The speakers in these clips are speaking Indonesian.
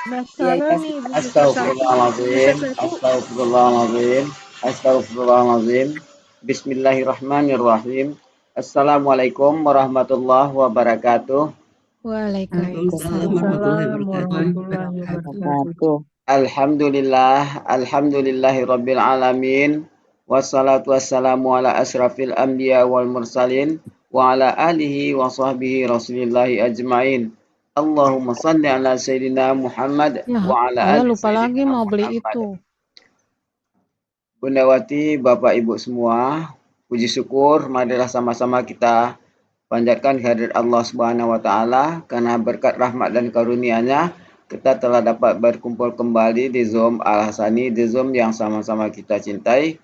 Iya, iya. Nasarani buka satu, Astagfirullahaladzim. buka satu. Astagfirullahaladzim. Astagfirullahaladzim. Bismillahirrahmanirrahim. Assalamualaikum warahmatullahi wabarakatuh. Waalaikumsalam warahmatullahi Waalaikumsalam warahmatullahi wabarakatuh. wabarakatuh. Alhamdulillahirabbil alamin. Wassalatu wassalamu ala asrafil anbiya wal mursalin wa ala alihi wa sahbihi rasulillahi ajmain. Allahumma salli ala sayyidina Muhammad Ya, wa ala saya ali lupa lagi sayyidina mau beli Muhammad. itu. Bunda Wati, Bapak Ibu semua, puji syukur marilah sama-sama kita panjatkan kehadirat Allah Subhanahu wa taala karena berkat rahmat dan karunia-Nya kita telah dapat berkumpul kembali di Zoom Al-Hasani, di Zoom yang sama-sama kita cintai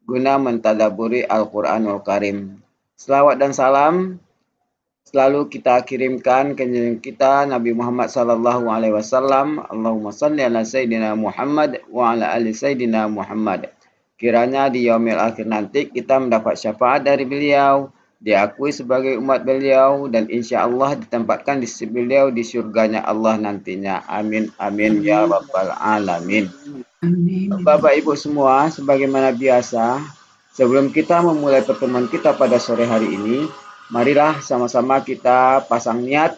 guna mentadaburi Al-Qur'anul Karim. Selawat dan salam selalu kita kirimkan ke kita Nabi Muhammad sallallahu alaihi wasallam. Allahumma shalli ala sayyidina Muhammad wa ala ali sayyidina Muhammad. Kiranya di yaumil akhir nanti kita mendapat syafaat dari beliau, diakui sebagai umat beliau dan insya Allah ditempatkan di sisi beliau di surganya Allah nantinya. Amin amin ya rabbal alamin. Amin. Bapak Ibu semua, sebagaimana biasa, sebelum kita memulai pertemuan kita pada sore hari ini, marilah sama-sama kita pasang niat,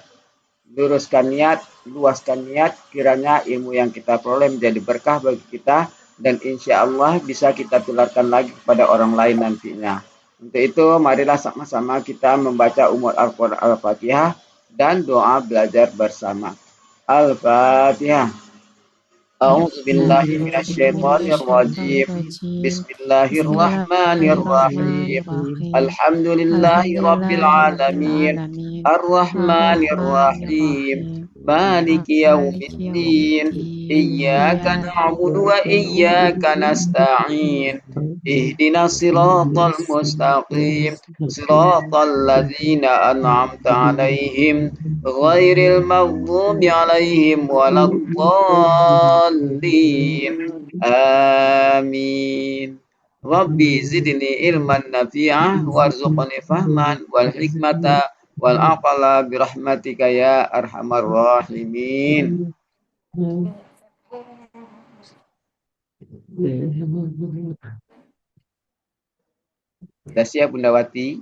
luruskan niat, luaskan niat, kiranya ilmu yang kita peroleh menjadi berkah bagi kita dan insya Allah bisa kita tularkan lagi kepada orang lain nantinya. Untuk itu, marilah sama-sama kita membaca umur Al-Quran Al-Fatihah dan doa belajar bersama. Al-Fatihah. أعوذ بالله من الشيطان الرجيم. بسم الله الرحمن الرحيم. Bismillahirrahmanirrahim. الحمد لله رب العالمين. Alhamdulillahirrabbilalamin. الرحمن الرحيم. Ar-Rahmanirrahim. مالك يوم Maliki الدين. yaumiddin. إياك Iyyaka نعبد وإياك نستعين. اهدنا الصراط المستقيم صراط الذين أنعمت عليهم غير المغضوب عليهم ولا الضالين آمين. ربي زدني علما نافعا وارزقني فهما والحكمة والعقل برحمتك يا أرحم الراحمين. Sudah siap Bunda Wati?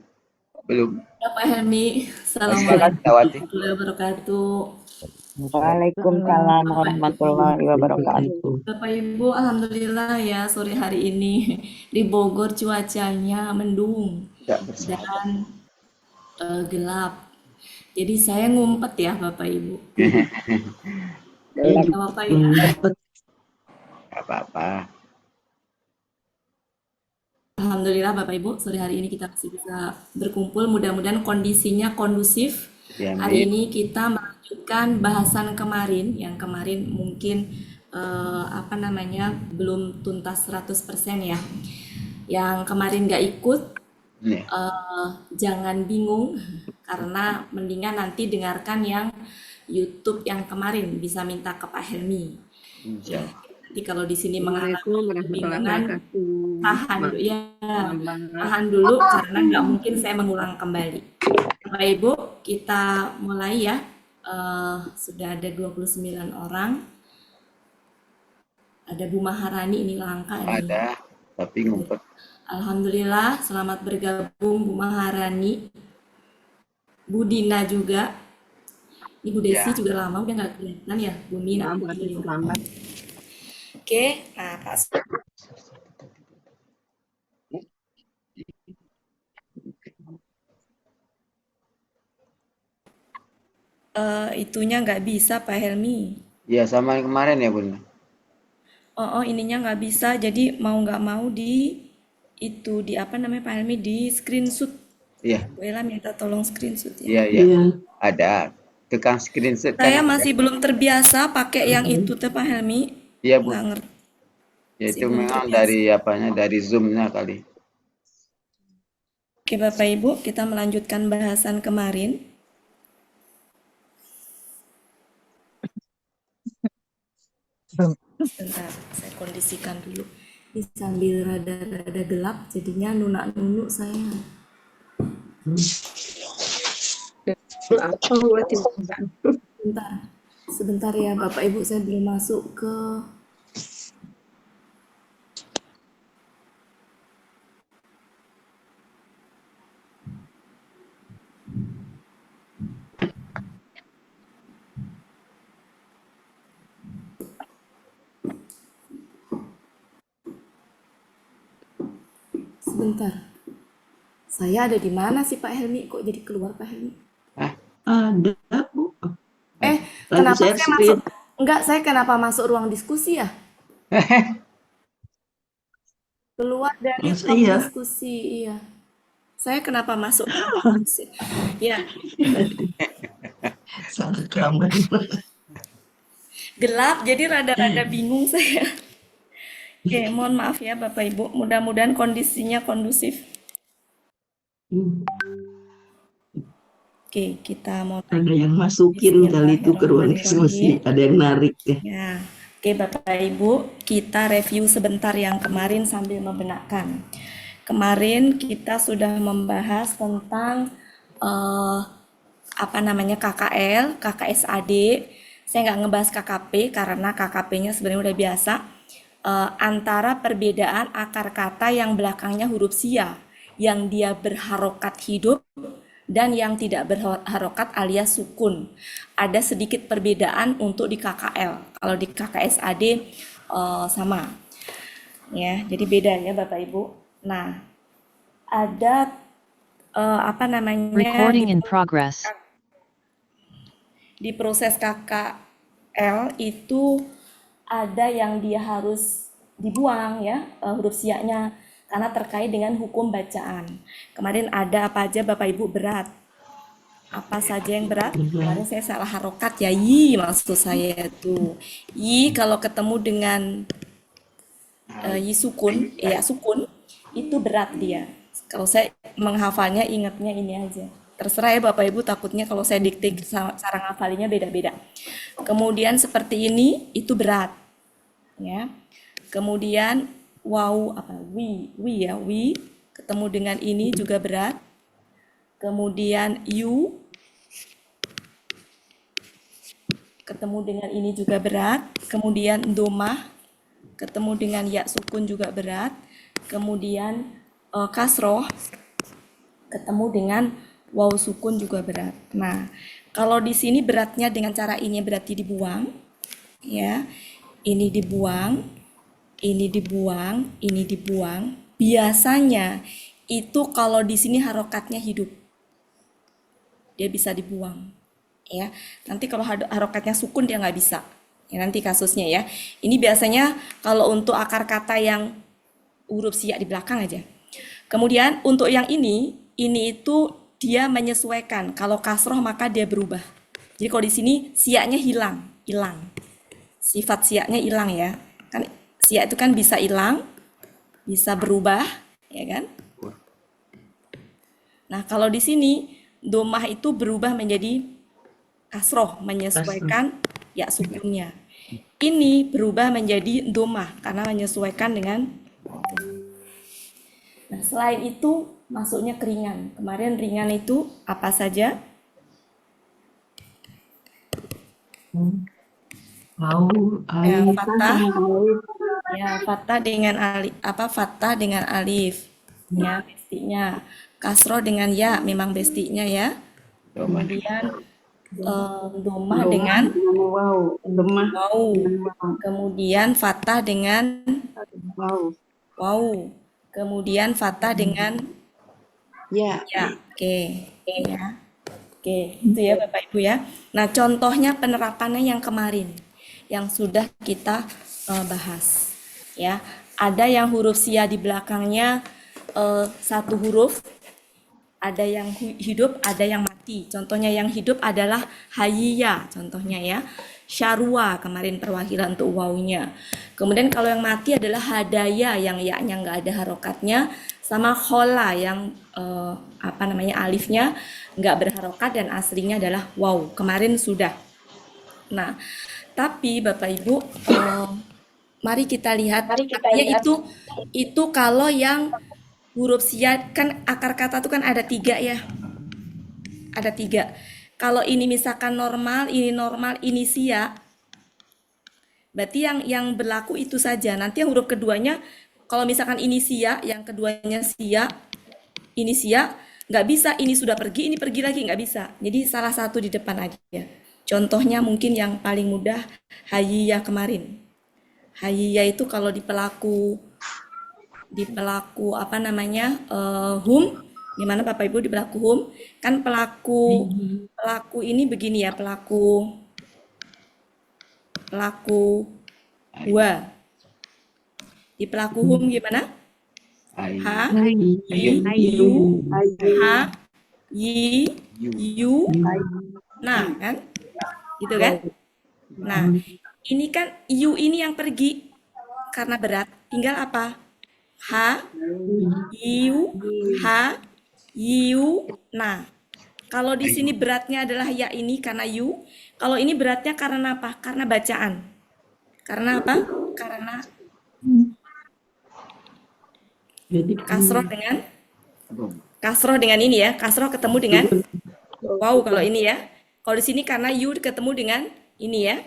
Belum. Pak Helmi, Silakan Assalamualaikum Bunda Wati. warahmatullahi wabarakatuh. Waalaikumsalam warahmatullahi wabarakatuh. Bapak Ibu, Alhamdulillah ya sore hari ini di Bogor cuacanya mendung Tidak bersalah. dan gelap. Jadi saya ngumpet ya Bapak Ibu. Tidak apa-apa ya. Tidak apa-apa. Alhamdulillah Bapak Ibu, sore hari ini kita masih bisa berkumpul. Mudah-mudahan kondisinya kondusif. Ya, Hari amin. ini kita melanjutkan bahasan kemarin, yang kemarin mungkin belum tuntas 100% ya. Yang kemarin nggak ikut, Nih. jangan bingung karena mendingan nanti dengarkan yang YouTube yang kemarin, bisa minta ke Pak Helmi. Insya Ya, Allah. nanti kalau di sini mengalami Assalamualaikum warahmatullahi kebingungan, wabarakatuh. tahan dulu ya, Bang. tahan dulu karena nggak mungkin saya mengulang kembali. Bapak Ibu, kita mulai ya. Sudah ada 29 orang. Ada Bu Maharani, ini langka ini. Ada, tapi ngumpet. Alhamdulillah, selamat bergabung Bu Maharani. Bu Dina juga. Ini Bu Desi Ya. juga lama udah nggak kelihatan ya. Bu Nina. Maaf, Bu Dina. terlambat. Oke, nah Pak. Itunya nggak bisa Pak Helmi. Ya, sama yang kemarin ya Bunda. Oh, ininya nggak bisa. Jadi mau nggak mau di itu di apa namanya Pak Helmi di screenshot. Iya, Bu Ella minta tolong screenshot ya. iya, iya. Iya. Ada. Tukang screenshot kan Saya ada. masih belum terbiasa pakai yang itu teh Pak Helmi. Iya, Bu. Nggak ngerti. Ya, Masih itu belum memang terbiasa. dari apanya? Dari Zoom-nya kali. Oke Bapak Ibu, kita melanjutkan bahasan kemarin. Bentar, saya kondisikan dulu. Ini sambil rada-rada gelap, jadinya nunak-nunuk saya. Apa buat itu? Bentar. Sebentar ya Bapak Ibu, saya belum masuk ke sebentar. Saya ada di mana sih Pak Helmi? Kok jadi keluar Pak Helmi? Ada, Bu. Eh, Lagi kenapa share saya masuk? screen. Enggak, saya kenapa masuk ruang diskusi ya? Keluar dari Masa ruang iya? diskusi, iya. Saya kenapa masuk ruang diskusi? Ya, Salah kamar. gelap, jadi rada-rada bingung saya. Oke, mohon maaf ya Bapak Ibu. Mudah-mudahan kondisinya kondusif. Oke, kita mau Ada yang masukin kali itu ke ruang diskusi. Ada yang narik ya. Ya, oke Bapak Ibu, kita review sebentar yang kemarin sambil membenarkan. Kemarin kita sudah membahas tentang KKL, KKSAD. Saya nggak ngebahas KKP karena KKP-nya sebenarnya udah biasa. Antara perbedaan akar kata yang belakangnya huruf sia, yang dia berharokat hidup dan yang tidak berharokat alias sukun. Ada sedikit perbedaan untuk di KKL. Kalau di KKSAD sama. Ya, jadi beda ya Bapak Ibu. Nah, ada Recording in progress. di proses KKL itu ada yang dia harus dibuang ya, huruf siaknya karena terkait dengan hukum bacaan. Kemarin ada apa aja Bapak Ibu berat? Apa saja yang berat? Kemarin saya salah harokat ya, maksud saya tuh. Kalau ketemu dengan sukun, ya sukun, itu berat dia. Kalau saya menghafalnya ingatnya ini aja. Terserah ya Bapak Ibu, takutnya kalau saya dikte cara ngafalinya beda-beda. Kemudian seperti ini, itu berat. Ya. Kemudian wow wi ketemu dengan ini juga berat. Kemudian you ketemu dengan ini juga berat. Kemudian domah ketemu dengan ya sukun juga berat. Kemudian kasroh ketemu dengan waw sukun juga berat. Nah, kalau di sini beratnya dengan cara ini berarti dibuang, ya. Ini dibuang, ini dibuang, ini dibuang. Biasanya itu kalau di sini harokatnya hidup, dia bisa dibuang, ya. Nanti kalau harokatnya sukun dia nggak bisa. Ya, nanti kasusnya ya. Ini biasanya kalau untuk akar kata yang huruf siak di belakang aja. Kemudian untuk yang ini itu dia menyesuaikan. Kalau kasroh maka dia berubah. Jadi kalau di sini siaknya hilang. Sifat siaknya hilang ya. Kan siak itu kan bisa hilang, bisa berubah, ya kan? Nah, kalau di sini domah itu berubah menjadi kasroh, menyesuaikan ya sukunnya. Ini berubah menjadi domah karena menyesuaikan dengan. Nah, selain itu masuknya keringan. Kemarin ringan itu apa saja? Fathah. Ya, fathah dengan alif. Fathah dengan alif. Ya, bestinya. Kasroh dengan ya, memang bestinya ya. Kemudian domah dengan waw. Kemudian fathah dengan waw. Kemudian fathah dengan ya. Oke. Ya. Oke, itu ya Bapak Ibu ya. Nah, contohnya penerapannya yang kemarin yang sudah kita bahas. Ya, ada yang huruf sia di belakangnya satu huruf, ada yang hidup, ada yang mati. Contohnya yang hidup adalah hayya, contohnya ya. Syarwa kemarin perwakilan untuk wawunya. Kemudian kalau yang mati adalah hadaya yang ya-nya nggak ada harokatnya, sama khola yang alifnya nggak berharokat dan aslinya adalah waw. Kemarin sudah. Nah, tapi Bapak Ibu, mari kita lihat. Itu kalau yang huruf sia kan akar kata itu kan ada 3 ya. Ada 3. Kalau ini misalkan normal, ini siya, berarti yang berlaku itu saja. Nanti yang huruf keduanya, kalau misalkan ini siya, yang keduanya siya, ini siya, nggak bisa, ini sudah pergi, ini pergi lagi, nggak bisa. Jadi salah satu di depan aja. Contohnya mungkin yang paling mudah, hayya kemarin. Hayya itu kalau di pelaku apa namanya, hum, gimana Bapak Ibu di pelaku hum, kan pelaku ini begini ya, pelaku huwa. Di pelaku hum gimana? Ha, yi, Yu. ha, yi, yu, nah kan? Gitu kan? Nah, ini kan yu ini yang pergi karena berat. Tinggal apa? Ha, yu, ha, yu. Nah, kalau di sini beratnya adalah ya ini karena yu. Kalau ini beratnya karena apa? Karena bacaan. Karena apa? Karena Jadi kasroh dengan ini ya. Kasroh ketemu dengan wow kalau ini ya. Kalau di sini karena yu ketemu dengan ini ya.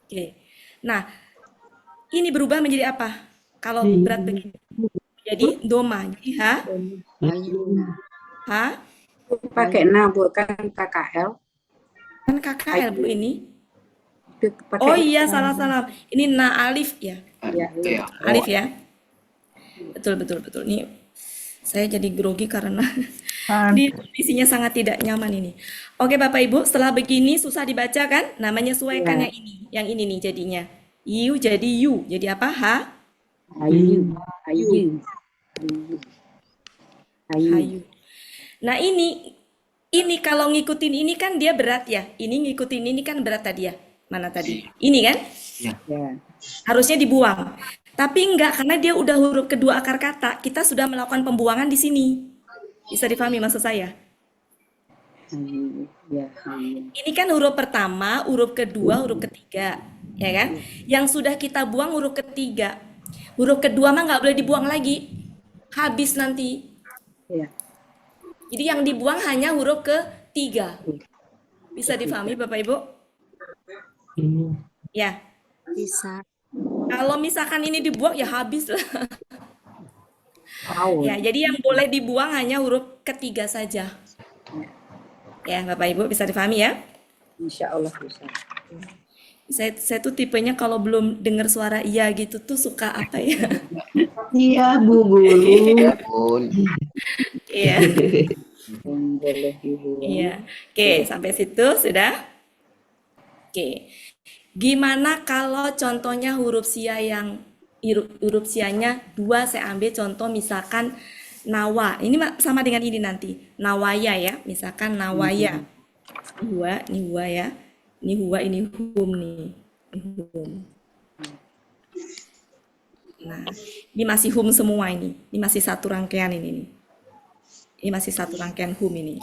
Oke. Nah, ini berubah menjadi apa? Kalau berat begini. Jadi doma. Jadi ha, Pakai na bukan KKL. kan KKL Bu ini. Pakai Oh iya, salah. Ini na alif ya. ya. Alif ya. Betul. Nih saya jadi grogi karena di kondisinya sangat tidak nyaman ini. Oke Bapak Ibu, setelah begini susah dibaca kan? Namanya sesuaikan yang ini. Yang ini nih jadinya. Yu jadi yu. Jadi apa? Ayu. Hayu. Nah ini kalau ngikutin ini kan dia berat ya. Ini ngikutin ini kan berat tadi ya. Mana tadi? Ini kan? Ya. Harusnya dibuang. Tapi enggak, karena dia udah huruf kedua akar kata. Kita sudah melakukan pembuangan di sini. Bisa dipahami maksud saya? Ya. Ini kan huruf pertama, huruf kedua, huruf ketiga. Ya kan? Yang sudah kita buang huruf ketiga. Huruf kedua mah nggak boleh dibuang lagi. Habis nanti. Ya. Jadi yang dibuang hanya huruf ketiga. Bisa dipahami Bapak Ibu? Ya. Bisa. Kalau misalkan ini dibuang ya habis lah. Tahu. Ya, jadi yang boleh dibuang hanya huruf ketiga saja. Ya, Bapak Ibu bisa dipahami ya? Insya Allah bisa. Saya tuh tipenya kalau belum dengar suara iya gitu tuh suka apa ya? Iya, Bu Guru. Pun. Iya, Yang boleh dibuang. iya. Oke, sampai situ sudah? Oke. Gimana kalau contohnya huruf sia yang huruf sianya 2, saya ambil contoh misalkan nawa. Ini sama dengan ini nanti. Nawaya ya, misalkan nawaya. Huwa, ini huwa ya. Ini huwa, ini hum nih. Ini hum. Nah, ini masih hum semua ini. Ini masih satu rangkaian ini nih. Ini masih satu rangkaian hum ini.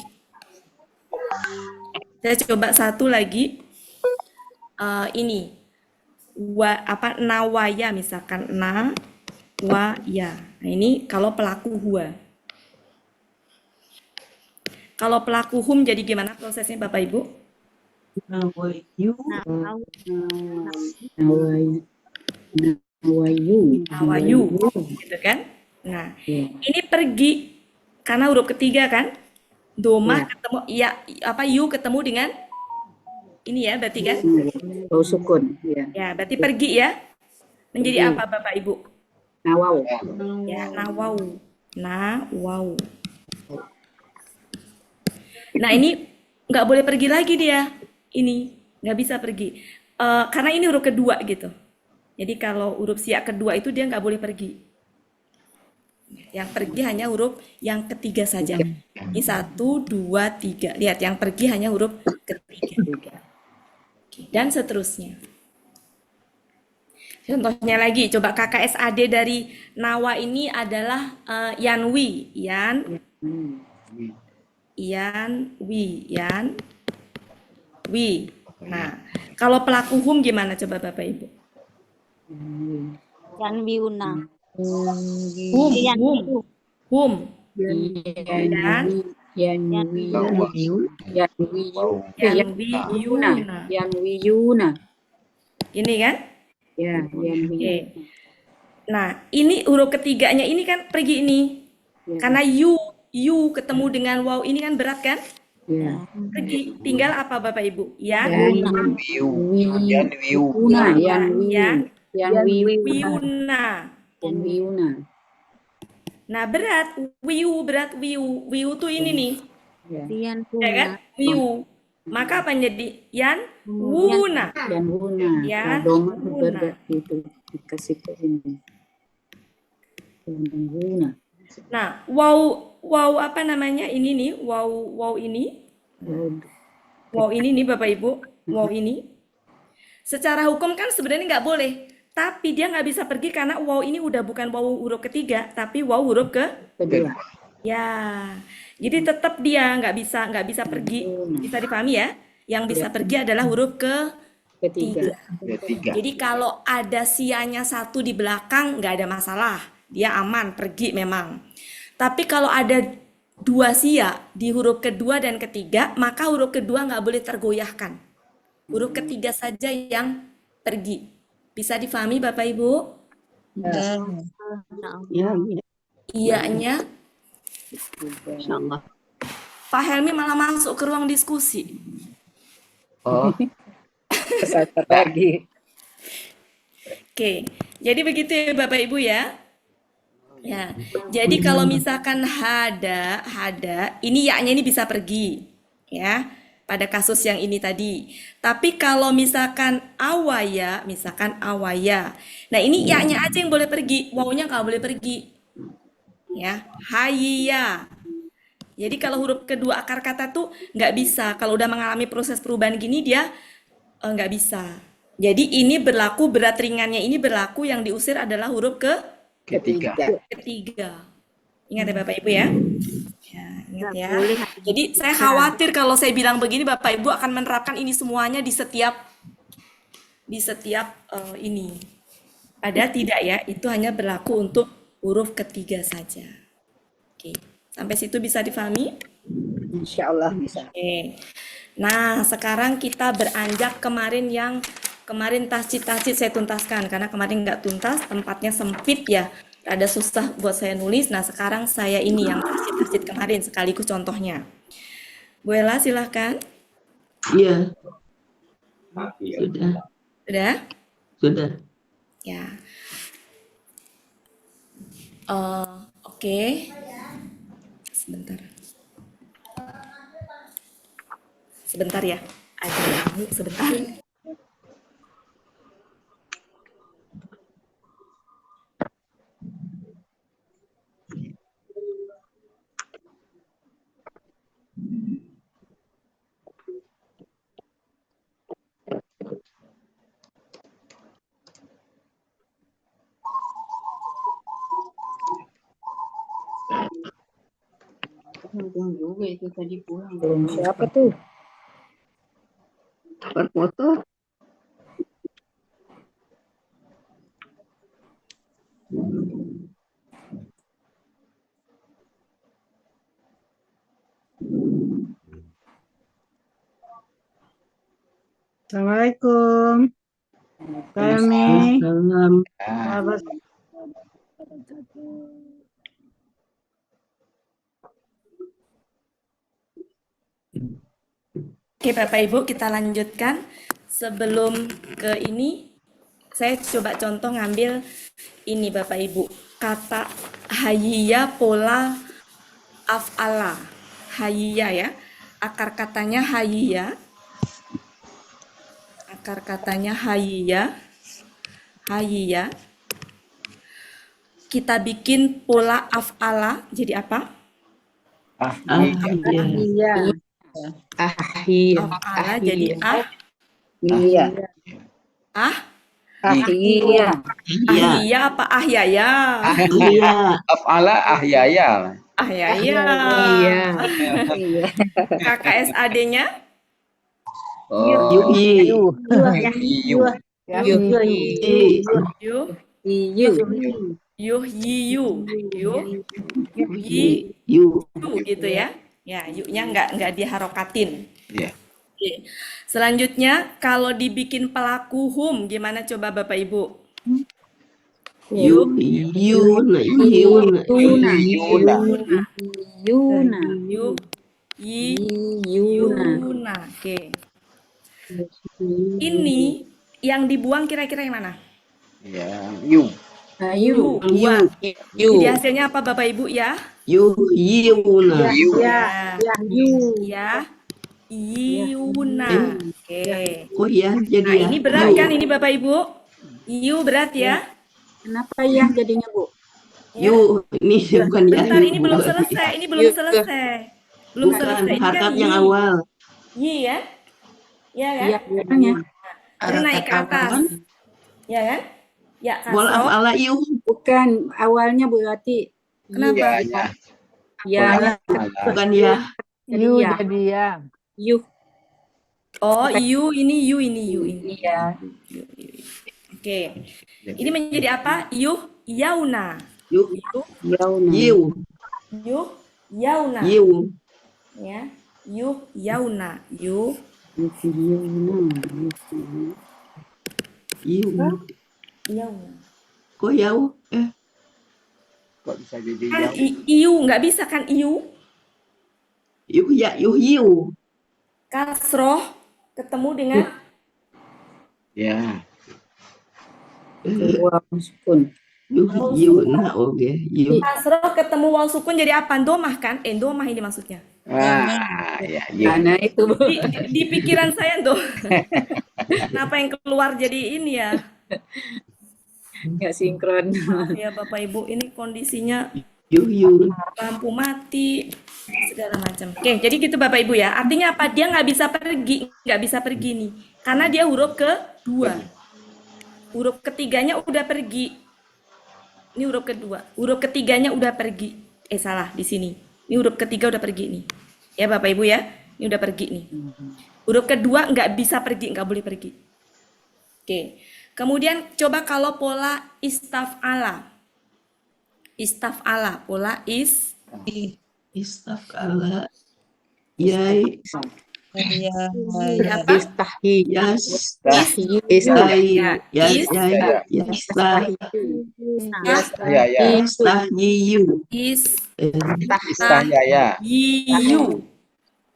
Saya coba satu lagi. Ini nawaya misalkan nawaya. Nah, ini kalau pelaku huwa. Kalau pelaku hum jadi gimana prosesnya Bapak Ibu? Nawayu. Nawayu. Gitu kan? Nah, ini pergi karena huruf ketiga kan? Doma ketemu yu ketemu dengan ini ya berarti kan? Oh, sukun. Ya. Ya, berarti pergi ya. Menjadi apa Bapak Ibu? Nawau. Ya, nawau. Nawau. Nah, ini nggak boleh pergi lagi dia. Ini nggak bisa pergi. Karena ini huruf kedua gitu. Jadi kalau huruf siak kedua itu dia nggak boleh pergi. Yang pergi hanya huruf yang ketiga saja. Ini 1, 2, 3. Lihat, yang pergi hanya huruf ketiga. Oke, dan seterusnya. Contohnya lagi, coba KKSAD dari Nawa ini adalah Yanwi. Yanwi. Nah, kalau pelaku hum gimana coba Bapak Ibu? Yanwiuna. Hum. Yanwiu. Hum. Dan Yanwiyu. Wow. Yanwiyu. Yanwiyuna. Yanwiyuna. Ini kan? Ya, yanwiyu. Oke. Nah, ini huruf ketiganya ini kan pergi ini. Ya. Karena you ketemu dengan wow ini kan berat kan? Ya. Pergi. Tinggal apa Bapak Ibu? Ya. Yanwiyuna. Wiyuna. Yanwiyuna. Nah, berat wiu. Wiu tuh ini nih. Ya. Ya kan? Wiu. Maka apa jadi? Wuna. Yanwuna. Yan Doma wuna. berat itu dikasih ke ini. Yanwuna. Nah, wow apa namanya? Ini nih, wow ini. Wow ini nih Bapak Ibu. Wow ini. Secara hukum kan sebenarnya nggak boleh. Tapi dia nggak bisa pergi karena wow ini udah bukan wow huruf ketiga, tapi wow huruf Kedua. ya. Jadi tetap dia nggak bisa pergi. Bisa dipahami ya? Yang bisa pergi adalah huruf Ketiga. Ketiga. Jadi kalau ada sianya satu di belakang nggak ada masalah, dia aman pergi memang. Tapi kalau ada dua sia di huruf kedua dan ketiga, maka huruf kedua nggak boleh tergoyahkan. Huruf ketiga saja yang pergi. Bisa difahami Bapak Ibu? Ya, Iyanya insyaallah. Pak Helmi malah masuk ke ruang diskusi. Oh, Kesasar lagi. Oke, jadi begitu ya Bapak Ibu ya. Ya, jadi kalau misalkan hada, ini ya-nya ini bisa pergi, ya, pada kasus yang ini tadi. Tapi kalau misalkan awaya, nah ini ya-nya aja yang boleh pergi, wawunya nggak boleh pergi, ya, hayya. Jadi kalau huruf kedua akar kata tuh nggak bisa. Kalau udah mengalami proses perubahan gini dia nggak bisa. Jadi ini berlaku berat ringannya ini berlaku yang diusir adalah huruf ketiga. ketiga. Ingat ya Bapak Ibu ya. Ya, ingat ya. Jadi saya khawatir kalau saya bilang begini Bapak Ibu akan menerapkan ini semuanya di setiap ini. Padahal tidak ya, itu hanya berlaku untuk huruf ketiga saja. Oke, sampai situ bisa difahami? Insya Allah bisa. Oke. Nah, sekarang kita beranjak kemarin tasjid saya tuntaskan karena kemarin nggak tuntas, tempatnya sempit ya, ada susah buat saya nulis. Nah, sekarang saya ini yang tasjid kemarin sekaligus contohnya. Bu Ella silahkan. Iya, Sudah? sudah. Ya. Oke. Sebentar ya. Ada tamu sebentar. Belum juga itu tadi pulang. Belum siapa tuh? Foto. Assalamualaikum. Kami. Salam. Oke Bapak Ibu kita lanjutkan. Sebelum ke ini saya coba contoh ngambil ini Bapak Ibu. Kata hayya pola af'ala. Hayya ya. Akar katanya hayya. Hayya. Kita bikin pola af'ala jadi apa? Iya. Af'ala jadi Iya. Iya. Ahya apa ahyaya? Iya. Af'ala ahyaya. Ahyaya. Iya. KKSAD-nya? Oh, Yuhi. Yu. Yuhyiyu. Yuhyiyu Yu. gitu ya. Ya, yu-nya nggak diharokatin. Ya. Oke. Selanjutnya, kalau dibikin pelaku hum, gimana coba Bapak Ibu? Yuna, Yuna, Yuna. Yuna. Yuna. Yuna. Yu, yi, Yuna. yuna. Oke. Ini yang dibuang kira-kira yang mana? Ya. Yu. Ayu. Buang. Yu, Jadi hasilnya apa Bapak Ibu ya? Yuna, Yu. Ya. Yu. Ya. Yuna. Oke. oh ya, jadi Nah, ya, ini berat Yu, kan ini Bapak Ibu? Yu berat ya? Kenapa ya jadinya, Bu? Yu, ini bukan ya, Bentar, Yu, ini belum bukan. selesai. Ini belum selesai. Belum Bukan selesai. Ini kan harkat yang yi. awal. Yi ya? Ya kan? Iya, bilangnya. Ini naik ke atas. Ya kan? Ya, Bola kasroh. ala Yu, Bukan, awalnya berarti Kenapa? Ya. ya, bukan ya. jadi ya. jadi ya. Yu. Oh, yu ini yu ini yu ini. Iya. Oke. Ini menjadi apa? Yauna. Yu, Yauna. Yu, Yauna. Yu, Ya. Yauna. Yauna. Yu. Yauna. Kok Yau? Kok bisa jadi Kan jauh? iu nggak bisa kan iu? Yu ya, Yu. Kasroh ketemu dengan Ya. Dua sukun. Yu, nah oke, Yu. kasroh ketemu waw sukun jadi apa? Domah kan? Domah ini maksudnya. Ah, ya. Yu. Nah, itu, Bu. Di pikiran saya tuh. Kenapa yang keluar jadi ini ya? Nggak sinkron. Maaf ya Bapak Ibu, ini kondisinya Yu. lampu mati segala macam. Oke, jadi gitu Bapak Ibu ya. Artinya apa? Dia nggak bisa pergi nih, karena dia huruf kedua. Huruf ketiganya udah pergi. Ini huruf kedua. Huruf ketiganya udah pergi. Salah di sini. Ini huruf ketiga udah pergi nih. Ya Bapak Ibu ya, ini udah pergi nih. Huruf kedua nggak bisa pergi, nggak boleh pergi. Oke. Kemudian coba kalau pola istaf'ala. Istaf'ala, pola Istafala. Yai. apa? Istahi. Yas. Istahi. Yai. Yas. Is, Yai. Yastah. Ya, ya. Yastahiyu. Istahya. Yiyu.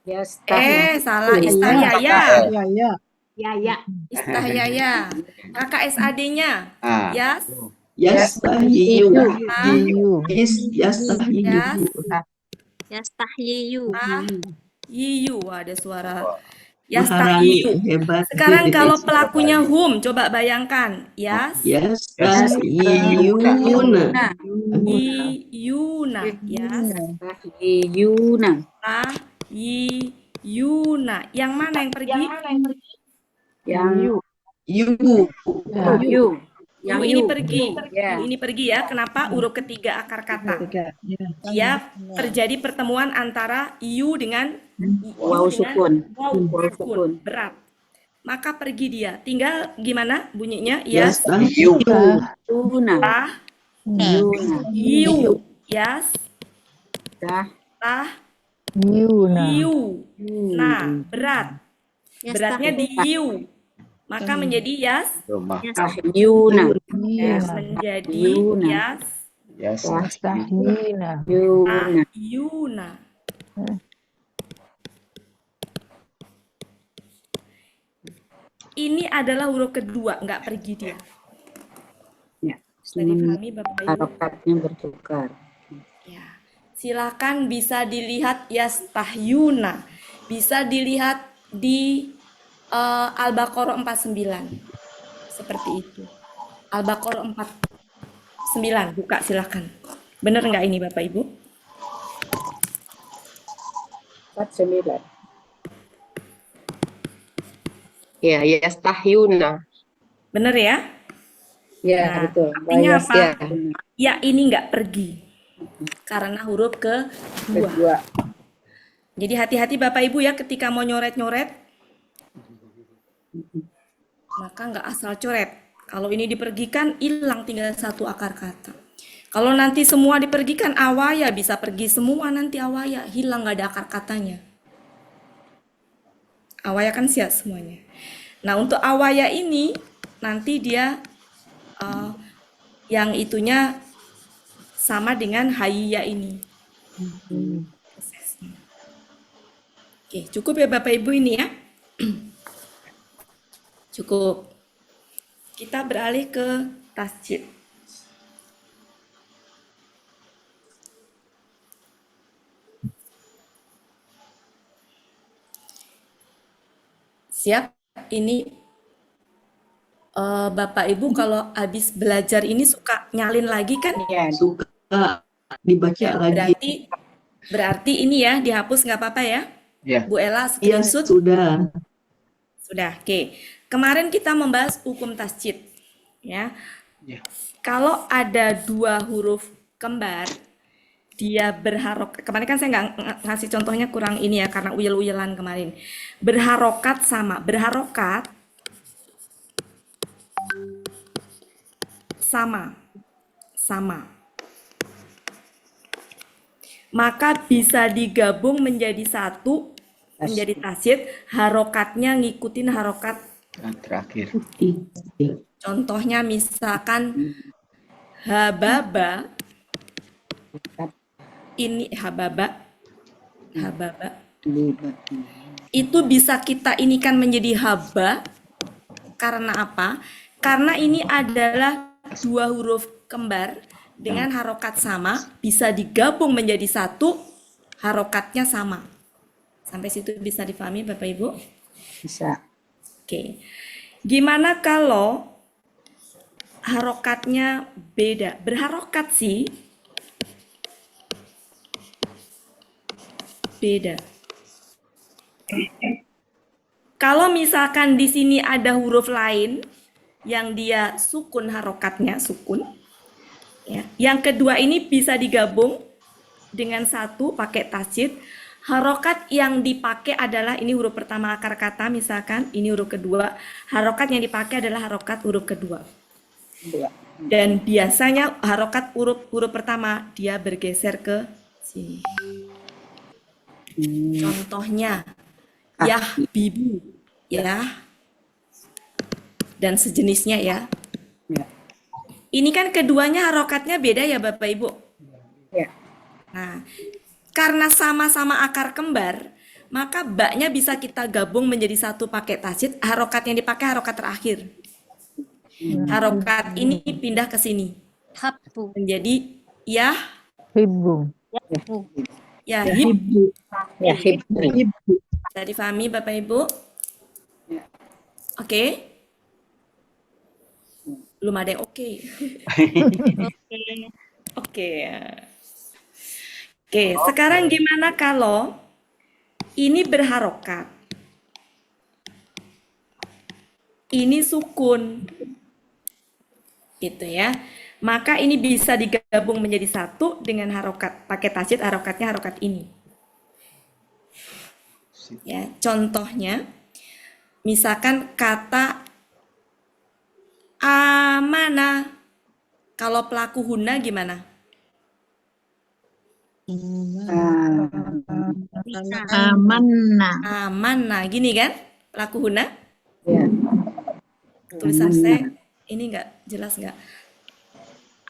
Yastahi. Salah. Istahyaya. Ya, ya. Ya. Istahyaya. Kakak SAD-nya. Ah. Yas. Yastahiyu. Yu. Yastahiyu. Yastahyiyu. Yiyu. Wah, ada suara. Maharani Yastahiyu. hebat. Sekarang kalau pelakunya hum, coba bayangkan. Yas. Yastahiyuna. Yiyuna. Yas. Yastahyiyuna. Yiyuna. Yang mana yang pergi? Yang Yu. yu. Yu ini pergi. Ya. Yu ini pergi ya. Kenapa? Huruf ketiga akar kata. Ya. Dia terjadi pertemuan antara yu dengan Waw sukun. waw Waw sukun. sukun. Berat. Maka pergi dia. Tinggal gimana bunyinya? Yas. Yuna. Tah. Yuna. Yu. Yas. Dah. Tah. Yuna. Yu. Nah, berat. Beratnya di yu. Maka menjadi yas. Rumah. Yastahyuna. Yas. Menjadi Yuna. yas. Yastahina. Yuna. Yuna. Ini adalah huruf kedua, nggak pergi dia. Ya. Bisa dipahami Bapak Ibu? Harokatnya bertukar. Ya. Silakan bisa dilihat yastahyuna. Bisa dilihat di Al-Baqarah 49. Seperti itu. Al-Baqarah 49. Buka silakan. Bener nggak ini Bapak Ibu? 49. Ya, yastahyuna. Bener ya? Ya, Nah, betul. artinya apa? Ya. Ya ini nggak pergi. Karena huruf kedua. Kedua. Jadi hati-hati Bapak Ibu ya ketika mau nyoret-nyoret. Maka nggak asal coret. Kalau ini dipergikan, hilang tinggal satu akar kata. Kalau nanti semua dipergikan, awaya bisa pergi semua nanti awaya, hilang nggak ada akar katanya. Awaya kan siap semuanya. Nah, untuk awaya ini nanti dia eh, yang itunya sama dengan hayya ini prosesnya. Oke, cukup ya Bapak Ibu ini ya. Cukup. Kita beralih ke tasjid. Siap? Ini Bapak Ibu kalau habis belajar ini suka nyalin lagi kan? Ya, Suka dibaca Ya, lagi. berarti ini ya dihapus nggak apa-apa ya? Ya. Bu Ella Iya, screenshot sudah. sudah. Oke. Kemarin kita membahas hukum tasjid ya. Ya. Kalau ada dua huruf kembar dia berharokat. Kemarin kan saya nggak ngasih contohnya kurang ini ya karena uyel-uyelan kemarin. Berharokat sama sama. Maka bisa digabung menjadi satu, menjadi tasjid, harokatnya ngikutin harokat. Yang terakhir. Iya. Contohnya misalkan hababa, ini hababa, itu bisa kita inikan menjadi haba. Karena apa? Karena ini adalah dua huruf kembar dengan harokat sama, bisa digabung menjadi satu, harokatnya sama. Sampai situ bisa dipahami Bapak Ibu? bisa. Oke. Gimana kalau harokatnya beda? Berharokat sih. Beda. Kalau misalkan di sini ada huruf lain yang dia sukun harokatnya, sukun. Ya. Yang kedua ini bisa digabung dengan satu pakai tasjid. Harokat yang dipakai adalah ini huruf pertama akar kata misalkan, ini huruf kedua. Harokat yang dipakai adalah harokat huruf kedua. Dua. Dan biasanya harokat huruf pertama dia bergeser ke sini. Contohnya bibu ya. Dan sejenisnya ya. Ya. Ini kan keduanya harokatnya beda ya Bapak Ibu. Ya. Nah, karena sama-sama akar kembar, maka baknya bisa kita gabung menjadi satu pakai tasjid. Harokat yang dipakai harokat terakhir. Harokat ini pindah ke sini. Habu. Menjadi ya, Hibbu. ya hib. Ya, hibbu. Bisa difahami Bapak Ibu? Oke? Belum ada yang oke. Oke. Oke, sekarang gimana kalau ini berharokat? Ini sukun. Gitu ya. Maka ini bisa digabung menjadi satu dengan harokat. Pakai tasjid, harokatnya harokat ini. Ya, contohnya, misalkan kata amanah. Kalau pelaku huna gimana? Amanna. Amanah, gini kan? Pelaku huna? Ya. Tulisan saya ini nggak jelas nggak?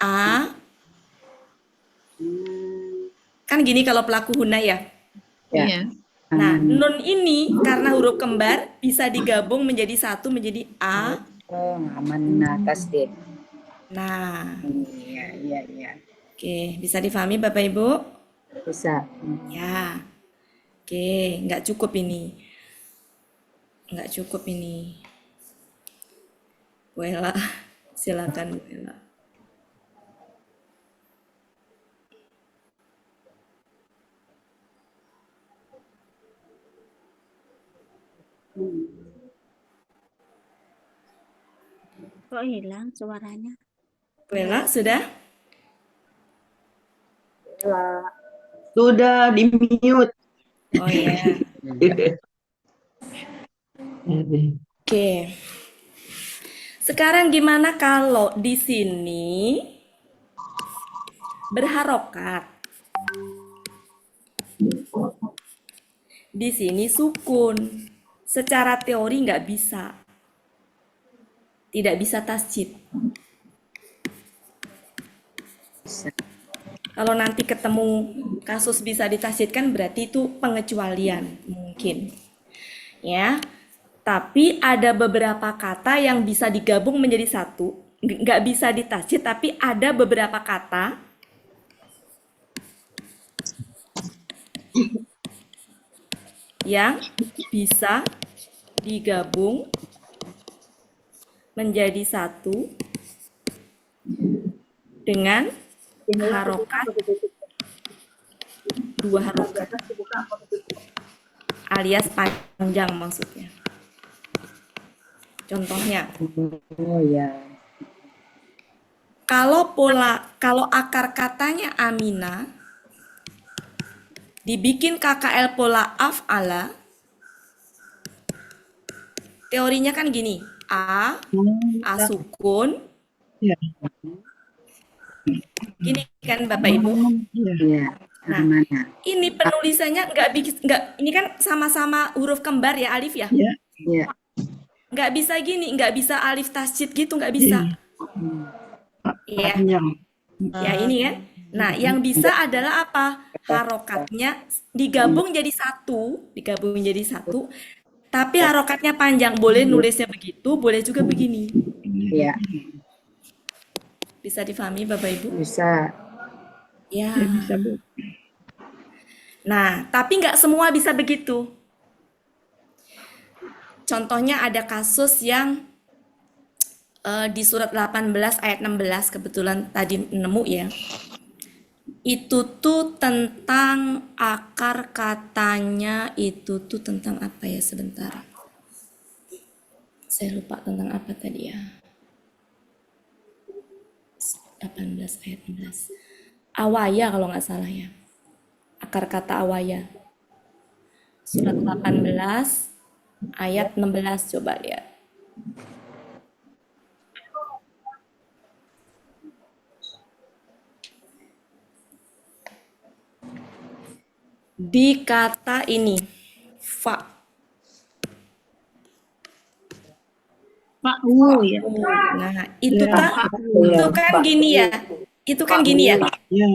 A. Kan gini kalau pelaku huna ya. Ya. Iya. Nah, nun ini karena huruf kembar bisa digabung menjadi satu menjadi A. Oh, amanah tasdid. Nah, Iya, iya, iya. oke, bisa difahami Bapak Ibu? Bisa. Ya. Oke, nggak cukup ini. Nggak cukup ini. Bu Ella, silakan Bu Ella. Kok hilang suaranya? Bu Ella, sudah? Sudah di-mute. Oh ya. Oke. Sekarang gimana kalau di sini berharokat. Di sini sukun. Secara teori nggak bisa. Tidak bisa tasjid. Kalau nanti ketemu kasus bisa ditasjidkan berarti itu pengecualian mungkin. Ya. Tapi ada beberapa kata yang bisa digabung menjadi satu. Nggak bisa ditasjid, tapi ada beberapa kata yang bisa digabung menjadi satu dengan harokat, dua harokat, alias panjang maksudnya. Contohnya, Oh ya. kalau akar katanya Amina, dibikin KKL pola af'ala, teorinya kan gini, A sukun, Ya. gini kan Bapak Ibu. Iya. Nah, ini penulisannya ini kan sama-sama huruf kembar ya, alif ya. Iya. Iya. Nggak bisa gini, nggak bisa alif tasjid gitu, nggak bisa. Iya, Panjang. ya ini ya. Nah, yang bisa adalah apa? Harokatnya digabung jadi satu, tapi harokatnya panjang. Boleh nulisnya begitu, boleh juga begini. Iya. Bisa difahami Bapak Ibu? Bisa. Ya. Bisa, Bu. Nah, tapi nggak semua bisa begitu. Contohnya ada kasus yang di surat 18 ayat 16, kebetulan tadi nemu ya. Itu tuh tentang akar katanya, itu tuh tentang apa ya, sebentar. Saya lupa tentang apa tadi ya. 18 ayat 16. Awaya kalau nggak salah ya. Akar kata awaya. Surat 18 ayat 16, coba lihat. Di kata ini, fa. Ya. Nah, itu kan gini ya. Itu kan gini ya. Iya.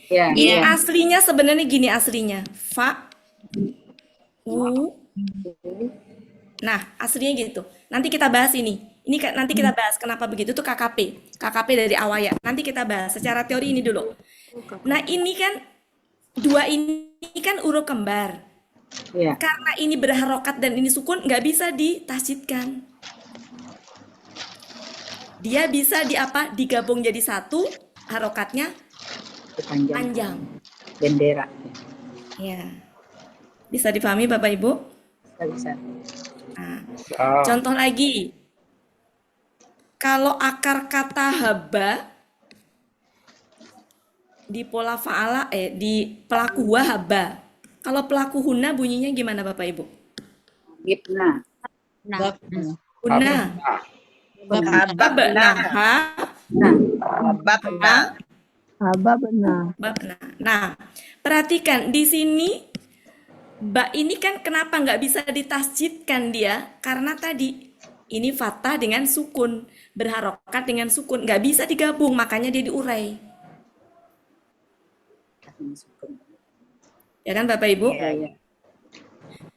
Ya. Ini aslinya sebenarnya gini aslinya. Fa, u. Nah, aslinya gitu. Nanti kita bahas ini. Nanti kita bahas kenapa begitu tuh KKP. KKP dari awaya. Nanti kita bahas secara teori ini dulu. Nah, ini kan dua ini kan huruf kembar. Iya. Karena ini berharokat dan ini sukun, nggak bisa ditasjidkan. Dia bisa digabung jadi satu, harokatnya panjang. Bendera. Ya. Bisa dipahami Bapak Ibu? Bisa. Nah, contoh lagi. Kalau akar kata haba di pola fa'ala di pelaku huwa haba. Kalau pelaku huna bunyinya gimana Bapak Ibu? Gitna. Huna. Babna. Babna. Nah, perhatikan di sini ba ini kan kenapa nggak bisa ditasjidkan dia? Karena tadi ini fathah dengan sukun, berharokat dengan sukun, nggak bisa digabung, makanya dia diurai. Ya kan Bapak Ibu? Iya.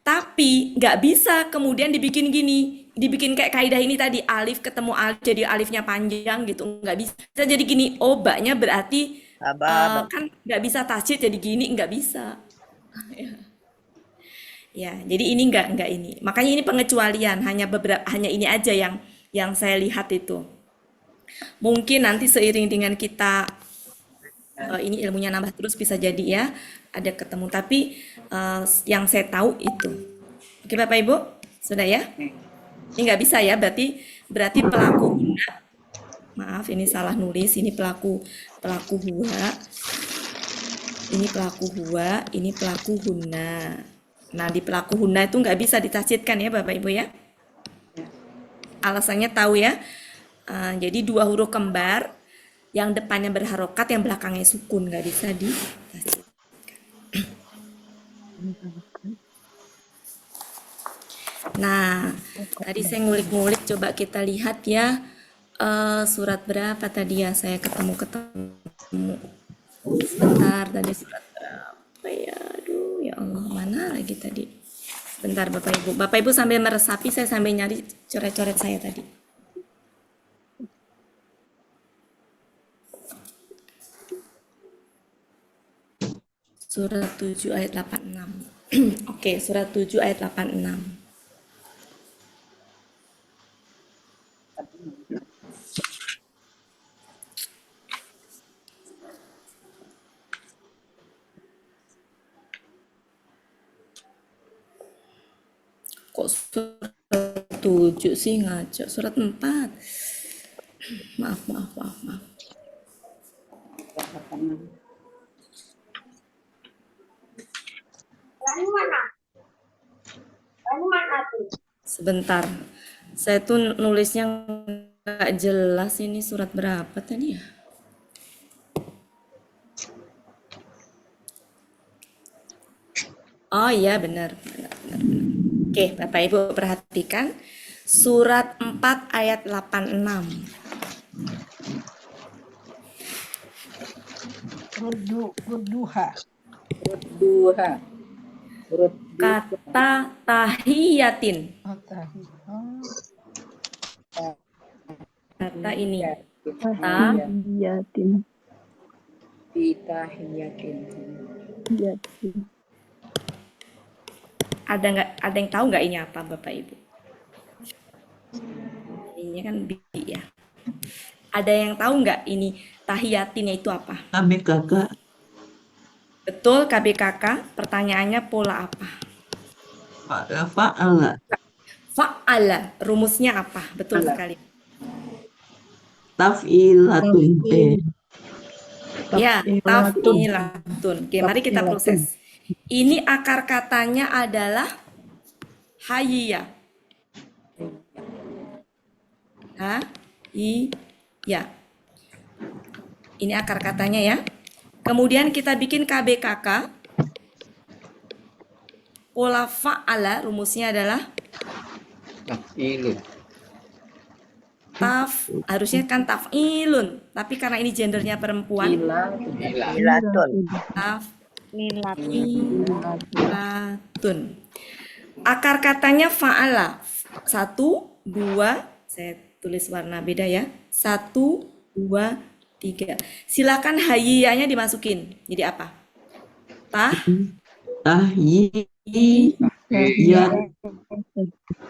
Tapi nggak bisa kemudian dibikin gini, dibikin kayak kaidah ini tadi, alif ketemu alif jadi alifnya panjang gitu, nggak bisa. Bisa jadi gini, oh baknya berarti kan nggak bisa tasjid jadi gini, nggak bisa. Ya, jadi ini nggak ini. Makanya ini pengecualian, hanya ini aja yang saya lihat itu. Mungkin nanti seiring dengan kita ini ilmunya nambah terus bisa jadi ya ada ketemu. Tapi yang saya tahu itu. Oke Bapak Ibu, sudah ya? Ini nggak bisa ya, berarti pelaku huna. Maaf, ini salah nulis. Ini pelaku huwa. Ini pelaku huwa. Ini pelaku huna. Nah, di pelaku huna itu nggak bisa ditasjidkan ya Bapak Ibu ya. Alasannya tahu ya. Jadi dua huruf kembar Yang depannya berharokat, yang belakangnya sukun, nggak bisa di. Nah, tadi saya ngulik-ngulik, coba kita lihat ya. Surat berapa tadi ya? Saya ketemu. Sebentar, tadi surat berapa ya? Aduh, ya Allah, mana lagi tadi? Bentar Bapak Ibu. Bapak Ibu sambil meresapi, saya sambil nyari coret-coret saya tadi. Surat 7 ayat 86. Oke, surat 7 ayat 86. Kok surat 7 sih ngaco? Surat 4. Maaf. Sebentar. Saya tuh nulisnya nggak jelas, ini surat berapa tadi ya? Oh iya, benar. Oke, Bapak Ibu perhatikan. Surat 4 ayat 86. Berduha. Kata tahiyatin. Kata ini. Tahiyatin. Ada yang tahu nggak ini apa, Bapak Ibu? Ini kan bi ya. Ada yang tahu nggak ini tahiyatinnya itu apa? KBKK. Betul, KBKK. Pertanyaannya pola apa? Fa'al nggak? Fa'ala. Rumusnya apa? Betul sekali. Taf'ilatun. Ya, taf'ilatun. Oke, mari kita proses. Ini akar katanya adalah hayya. Hayya. Ini akar katanya ya. Kemudian kita bikin KBKK. Pola fa'ala rumusnya adalah Taf'ilun. harusnya kan taf'ilun, tapi karena ini gendernya perempuan, taf'ilatun. Akar katanya fa'ala. 1, 2, saya tulis warna beda ya. 1, 2, 3. Silakan hayyanya dimasukin. Jadi apa?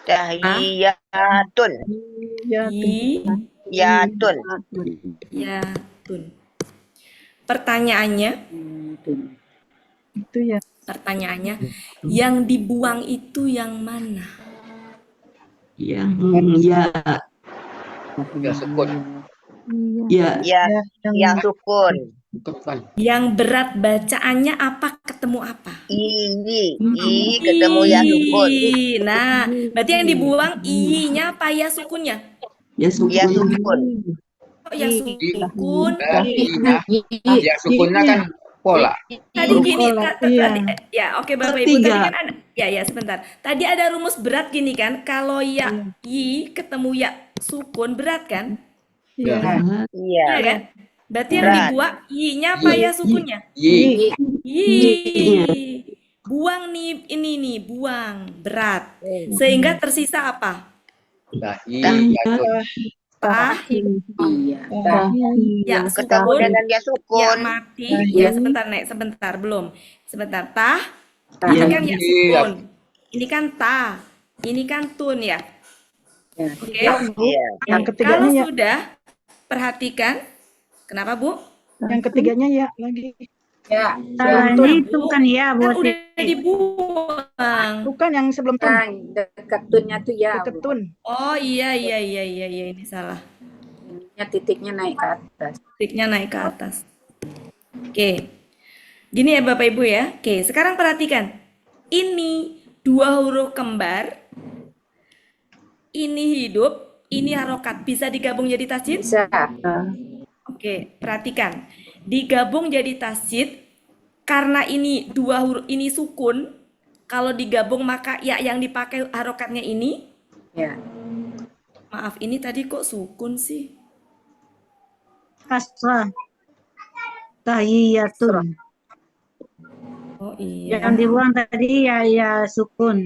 Tahiyatun. Yatun. Pertanyaannya, yang dibuang itu yang mana? Ya sukun. Yang sukun. Bukan. Yang berat bacaannya apa ketemu apa? I ketemu yang sukun. Nah, berarti yang dibuang i-nya apa ya sukunnya? Ya sukun. Oh, yang sukun. Ya sukunnya kan pola. Tadi gini, ya oke Bapak Ibu, tadi kan ada, ya sebentar. Tadi ada rumus berat gini kan, kalau ya i ketemu ya sukun berat kan? Iya. Iya kan? Berarti yang dibuang i-nya apa ya sukunnya? Yi. Buang nih, ini nih, buang berat. Sehingga tersisa apa? Tahiyatun. Ya Ketemu sukun, dengan dia ya sukun. mati. Ya sebentar, belum. Sebentar, ini kan ya sukun. Ini kan ini kan tun ya. Oke. Yang Kalau sudah, perhatikan. Kenapa Bu? Yang ketiganya ya lagi. Ini itu kan ya, Kan buat udah dibuang. Bukan yang sebelum tun. Dekat tunnya tuh ya. Deket tun. Oh iya, ini salah. Titiknya naik ke atas. Titiknya naik ke atas. Oke. Gini ya Bapak Ibu ya. Oke, sekarang perhatikan. Ini 2 huruf kembar. Ini hidup, ini harokat. Bisa digabung jadi tasjid? Bisa. Oke, perhatikan. Digabung jadi tasjid karena ini dua huruf ini sukun. Kalau digabung maka ya yang dipakai harokatnya ini. Ya. Maaf, ini tadi kok sukun sih? Kasrah. Tahiyatun. Oh iya. Yang dibuang tadi ya sukun.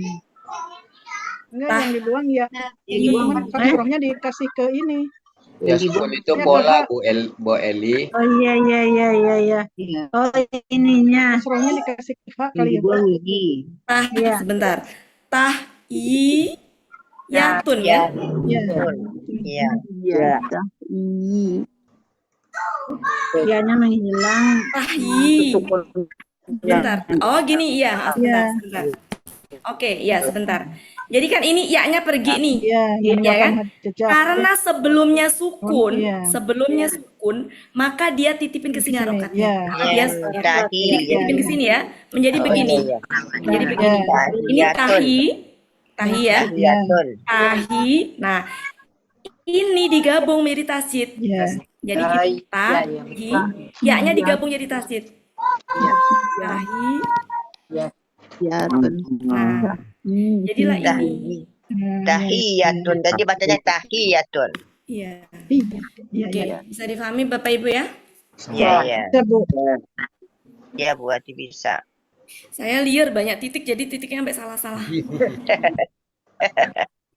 Enggak, yang dibuang ya. Yang Itu dibuang cuman kasrohnya dikasih ke ini. Ya, sukun itu Ya, bola, ke Bu Eli. Oh iya. Iya. Oh ininya. kasrohnya dikasih ke hak Yang kali ya. dibuang gigi. Iya. Sebentar. Tahiyatun ya. Ya. Iya. Iya. Ianya menghilang. Tahyi. Sukun. Bentar. Oh gini, iya. Sebentar. Oke, ya sebentar. Jadi kan ini ya-nya pergi nih. Iya, yang Ya kan? melakukan jejak. Karena sebelumnya sukun, Iya. maka dia titipin ke sini Di sini, harokatnya. iya. Tahi. Jadi dititipin ke sini ya, menjadi begini. Iya. Menjadi begini. Ini tahi ya. Tahiyatun. Tahi. Nah, ini digabung menjadi tasjid. Iya. Jadi tahi, ya-nya digabung jadi tasjid. Tahi. Nah, jadilah ini. Tahiyatun. Tadi bacanya tahiyatun. Iya. Iya, Oke, iya. bisa difahami Bapak Ibu ya? Iya. Bisa, Bu. Ya, Bu Ati bisa. Saya liar banyak titik, jadi titiknya sampai salah-salah.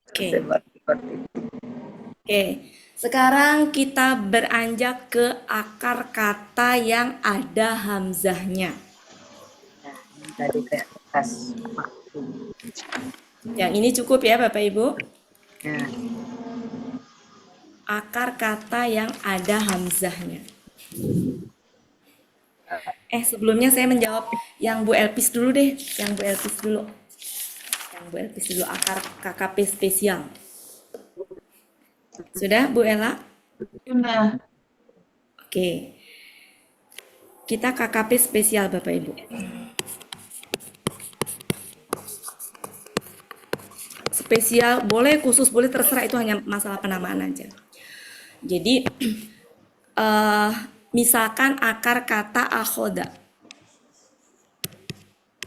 Oke. Oke. Sekarang kita beranjak ke akar kata yang ada hamzahnya. Tadi kayak kas. Yang ini cukup ya Bapak Ibu? Nah. Akar kata yang ada hamzahnya. Sebelumnya saya menjawab yang Bu Elpis dulu deh. Yang Bu Elpis dulu akar KKP spesial. Sudah Bu Ella? Sudah. Oke. Kita KKP spesial Bapak Ibu. Spesial boleh, khusus boleh, terserah, itu hanya masalah penamaan aja. Jadi misalkan akar kata akhoda.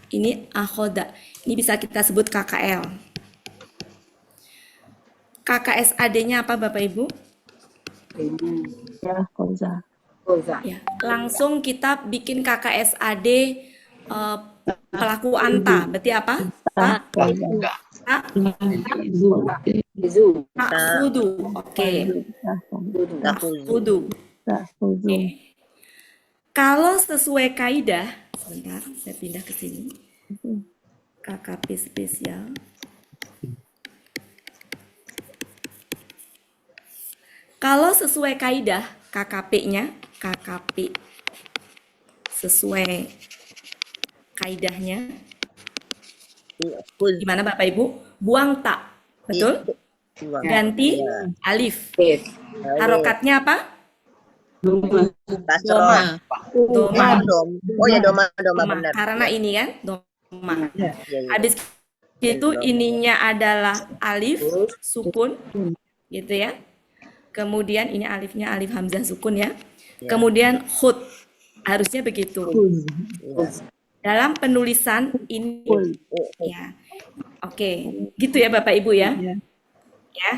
Ini akhoda. Ini bisa kita sebut KKL. KKSAD-nya apa Bapak Ibu? Ya, koza. Ya, langsung kita bikin KKSAD pelaku anta. Berarti apa? Takfudu. Oke. Takfudu. Oke. Kalau sesuai kaidah, sebentar, saya pindah ke sini. KKP spesial. Kalau sesuai kaidah KKP-nya, KKP sesuai kaidahnya, gimana Bapak Ibu? Buang tak, betul? Ganti alif. Harokatnya apa? Doma. Oh ya, doma benar. Karena ini kan doma. Habis itu ininya adalah alif sukun, gitu ya. Kemudian ini alifnya alif hamzah sukun ya. Kemudian khut, harusnya begitu. Dalam penulisan ini ya. Oke, gitu ya Bapak Ibu ya. Ya.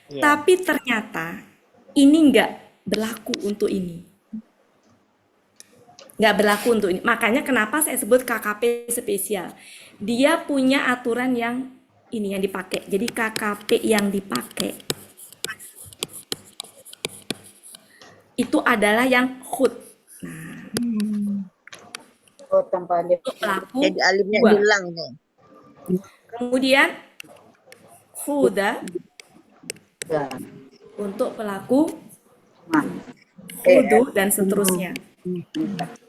Tapi ternyata ini enggak berlaku untuk ini. Enggak berlaku untuk ini. Makanya kenapa saya sebut KKP spesial. Dia punya aturan yang ini yang dipakai. Jadi KKP yang dipakai itu adalah yang khut. Nah, Tanpa alif. untuk pelaku Jadi alifnya dua. hilang nih. Kemudian khuda untuk pelaku khudu dan seterusnya.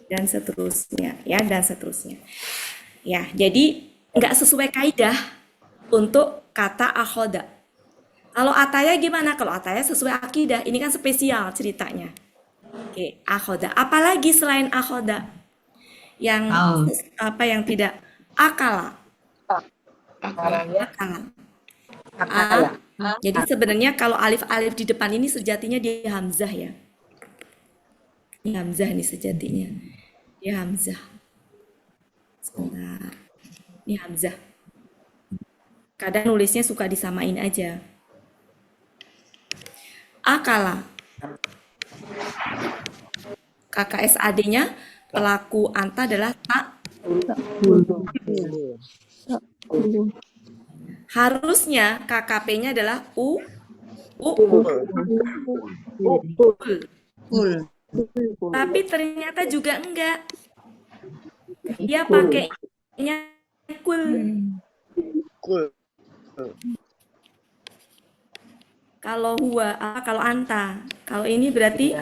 Dan seterusnya, ya, dan seterusnya. Ya, jadi nggak sesuai kaidah untuk kata akhoda. Kalau ataya gimana? Kalau ataya sesuai akidah. Ini kan spesial ceritanya. Oke, akhoda. Apalagi selain akhoda? Yang apa yang tidak akala. Akala. Jadi sebenarnya kalau alif-alif di depan ini sejatinya dia hamzah ya. Ini hamzah nih sejatinya. Dia hamzah. Sebentar. Ini hamzah. Kadang nulisnya suka disamain aja. Akala. KKSAD-nya pelaku anta adalah tak. Harusnya KKP-nya adalah ul. Tapi ternyata juga enggak. Dia pakainya kul. Kalau huwa, kalau anta. Kalau ini berarti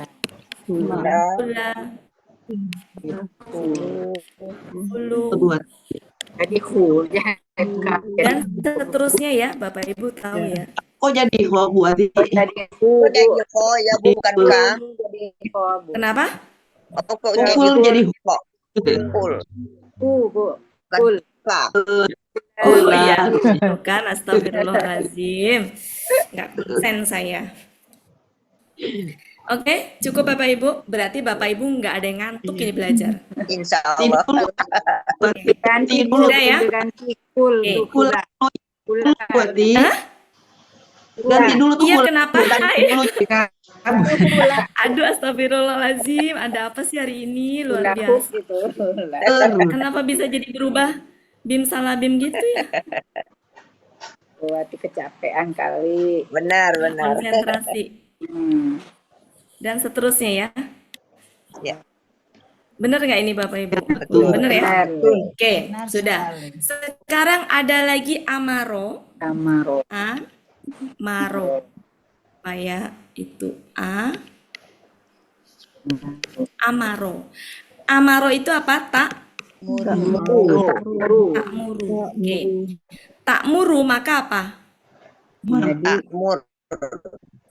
kula. Kulu. Buat Jadi cool ya. Dan seterusnya ya, Bapak Ibu tahu ya. kok jadi buat ini? Jadi Kok jadi ko ya bukan ka? Kenapa? Oh, kok Kul jadi kok? Kul. Bu. Bukan ka. Oh iya, tuh kan, astagfirullahaladzim. Nggak konsen saya. Oke, cukup Bapak Ibu. Berarti Bapak Ibu nggak ada yang ngantuk ini belajar. Insya Tidur Allah. buat Ganti dulu. Sudah ya? ganti cool. Oke. Kul buat di. Hah? Ganti dulu tuh Iya, kul. kenapa? Ganti dulu. Aduh, astagfirullahaladzim. Ada apa sih hari ini? Luar biasa. gitu. Kenapa bisa jadi berubah bim salah bim gitu ya? Buat kecapean kali. Benar. Konsentrasi. Dan seterusnya ya. Ya. Bener nggak ini Bapak Ibu? Betul. Bener ya? Benar. Oke, sudah. Sekarang ada lagi amaro. Amaro. Amaro. Kayak itu amaro. Amaro itu apa? Muru. Takmuru. Oke. Takmuru maka apa? Takmur.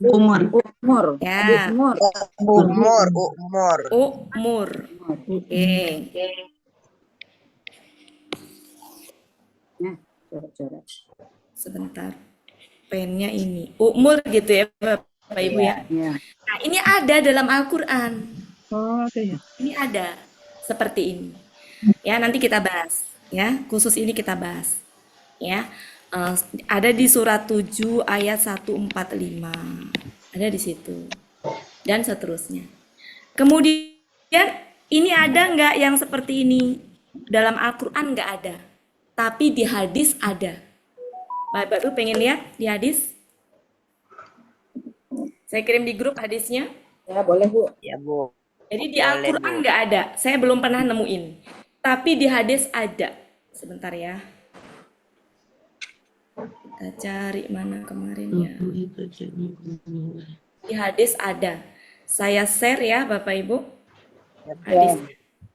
Umur. Umur. Ya. Umur. Umur. Umur. Oke. Nah, coret-coret. Sebentar. Pennya ini. Umur gitu ya Bapak Ibu ya. Ya. Nah, ini ada dalam Al-Qur'an. Oh, ada ya. Ini ada seperti ini. Ya, nanti kita bahas ya. Khusus ini kita bahas. Ya. Ada di surat 7 ayat 145. Ada di situ. Dan seterusnya. Kemudian ini ada nggak yang seperti ini? Dalam Al-Qur'an nggak ada. Tapi di hadis ada. Bapak Ibu pengen lihat di hadis? Saya kirim di grup hadisnya. Ya, boleh, Bu. Ya, Bu. Jadi di Boleh, Al-Qur'an Bu. nggak ada. Saya belum pernah nemuin. Tapi di hadis ada. Sebentar ya. Kita cari mana kemarinnya. Di hadis ada. Saya share ya Bapak Ibu. Hadis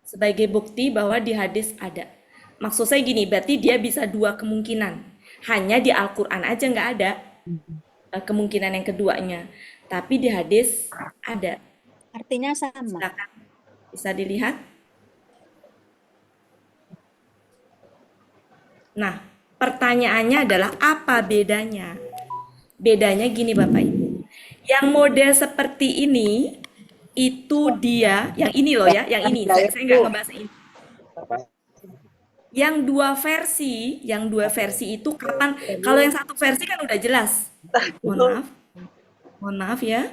sebagai bukti bahwa di hadis ada. Maksud saya gini, berarti dia bisa dua kemungkinan. Hanya di Al-Qur'an aja nggak ada kemungkinan yang keduanya. Tapi di hadis ada. Artinya sama. Silakan. Bisa dilihat. Nah, pertanyaannya adalah apa bedanya? Bedanya gini Bapak Ibu. Yang model seperti ini itu dia, yang ini loh ya, yang ini. Saya nggak ngebahas ini. Yang dua versi itu kapan? Kalau yang satu versi kan udah jelas. Mohon maaf ya.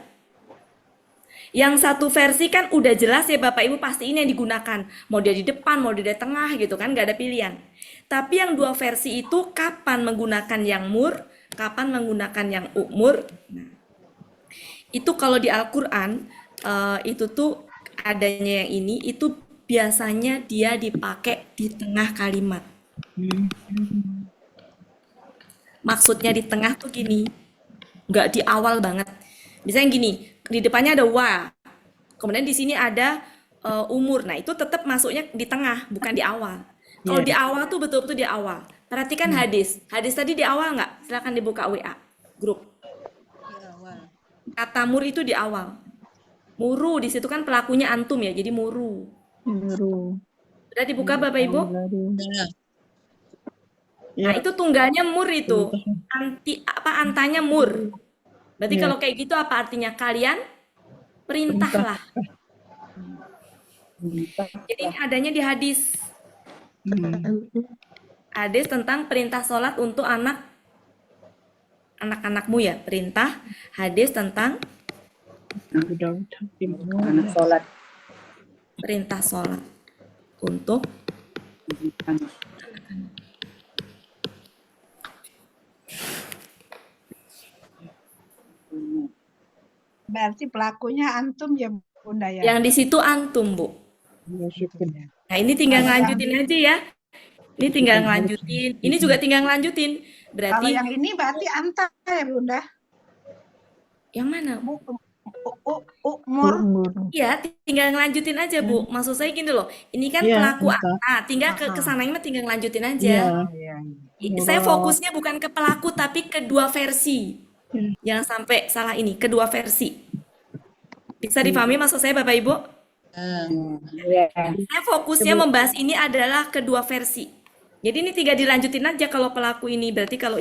Yang satu versi kan udah jelas ya Bapak Ibu, pasti ini yang digunakan. Mau dia di depan, mau dia di tengah gitu kan, nggak ada pilihan. Tapi yang dua versi itu kapan menggunakan yang mur, kapan menggunakan yang umur. Nah, itu kalau di Al-Qur'an itu tuh adanya yang ini, itu biasanya dia dipakai di tengah kalimat. Maksudnya di tengah tuh gini, nggak di awal banget. Misalnya gini, di depannya ada wa, kemudian di sini ada umur. Nah itu tetap masuknya di tengah, bukan di awal. Kalau di awal tuh betul-betul di awal. Perhatikan hadis. Hadis tadi di awal nggak? Silakan dibuka WA grup. Kata mur itu di awal. Muru di situ kan pelakunya antum ya, jadi muru. Sudah dibuka Bapak Ibu? Nah itu tunggalnya mur itu. Antanya mur. Berarti kalau kayak gitu apa artinya? Kalian perintahlah. Jadi ini adanya di hadis. Hadis tentang perintah sholat untuk anak-anakmu ya. Perintah hadis tentang Anak sholat. perintah sholat untuk Berarti pelakunya antum ya Bunda ya. yang di situ antum, Bu. Nah, ini tinggal ngelanjutin aja ya. Ini tinggal ngelanjutin. Ini juga tinggal ngelanjutin. Kalau Berarti yang ini berarti anta ya Bunda. yang mana? Umur. Iya, tinggal ngelanjutin aja, Bu. Maksud saya gini loh. Ini kan Iya, pelaku anta. tinggal ke sana mah tinggal ngelanjutin aja. Saya fokusnya bukan ke pelaku tapi kedua versi. Jangan sampai salah ini, kedua versi. Bisa dipahami maksud saya Bapak Ibu? Saya fokusnya membahas ini adalah kedua versi. Jadi ini tinggal dilanjutin aja kalau pelaku ini. Berarti kalau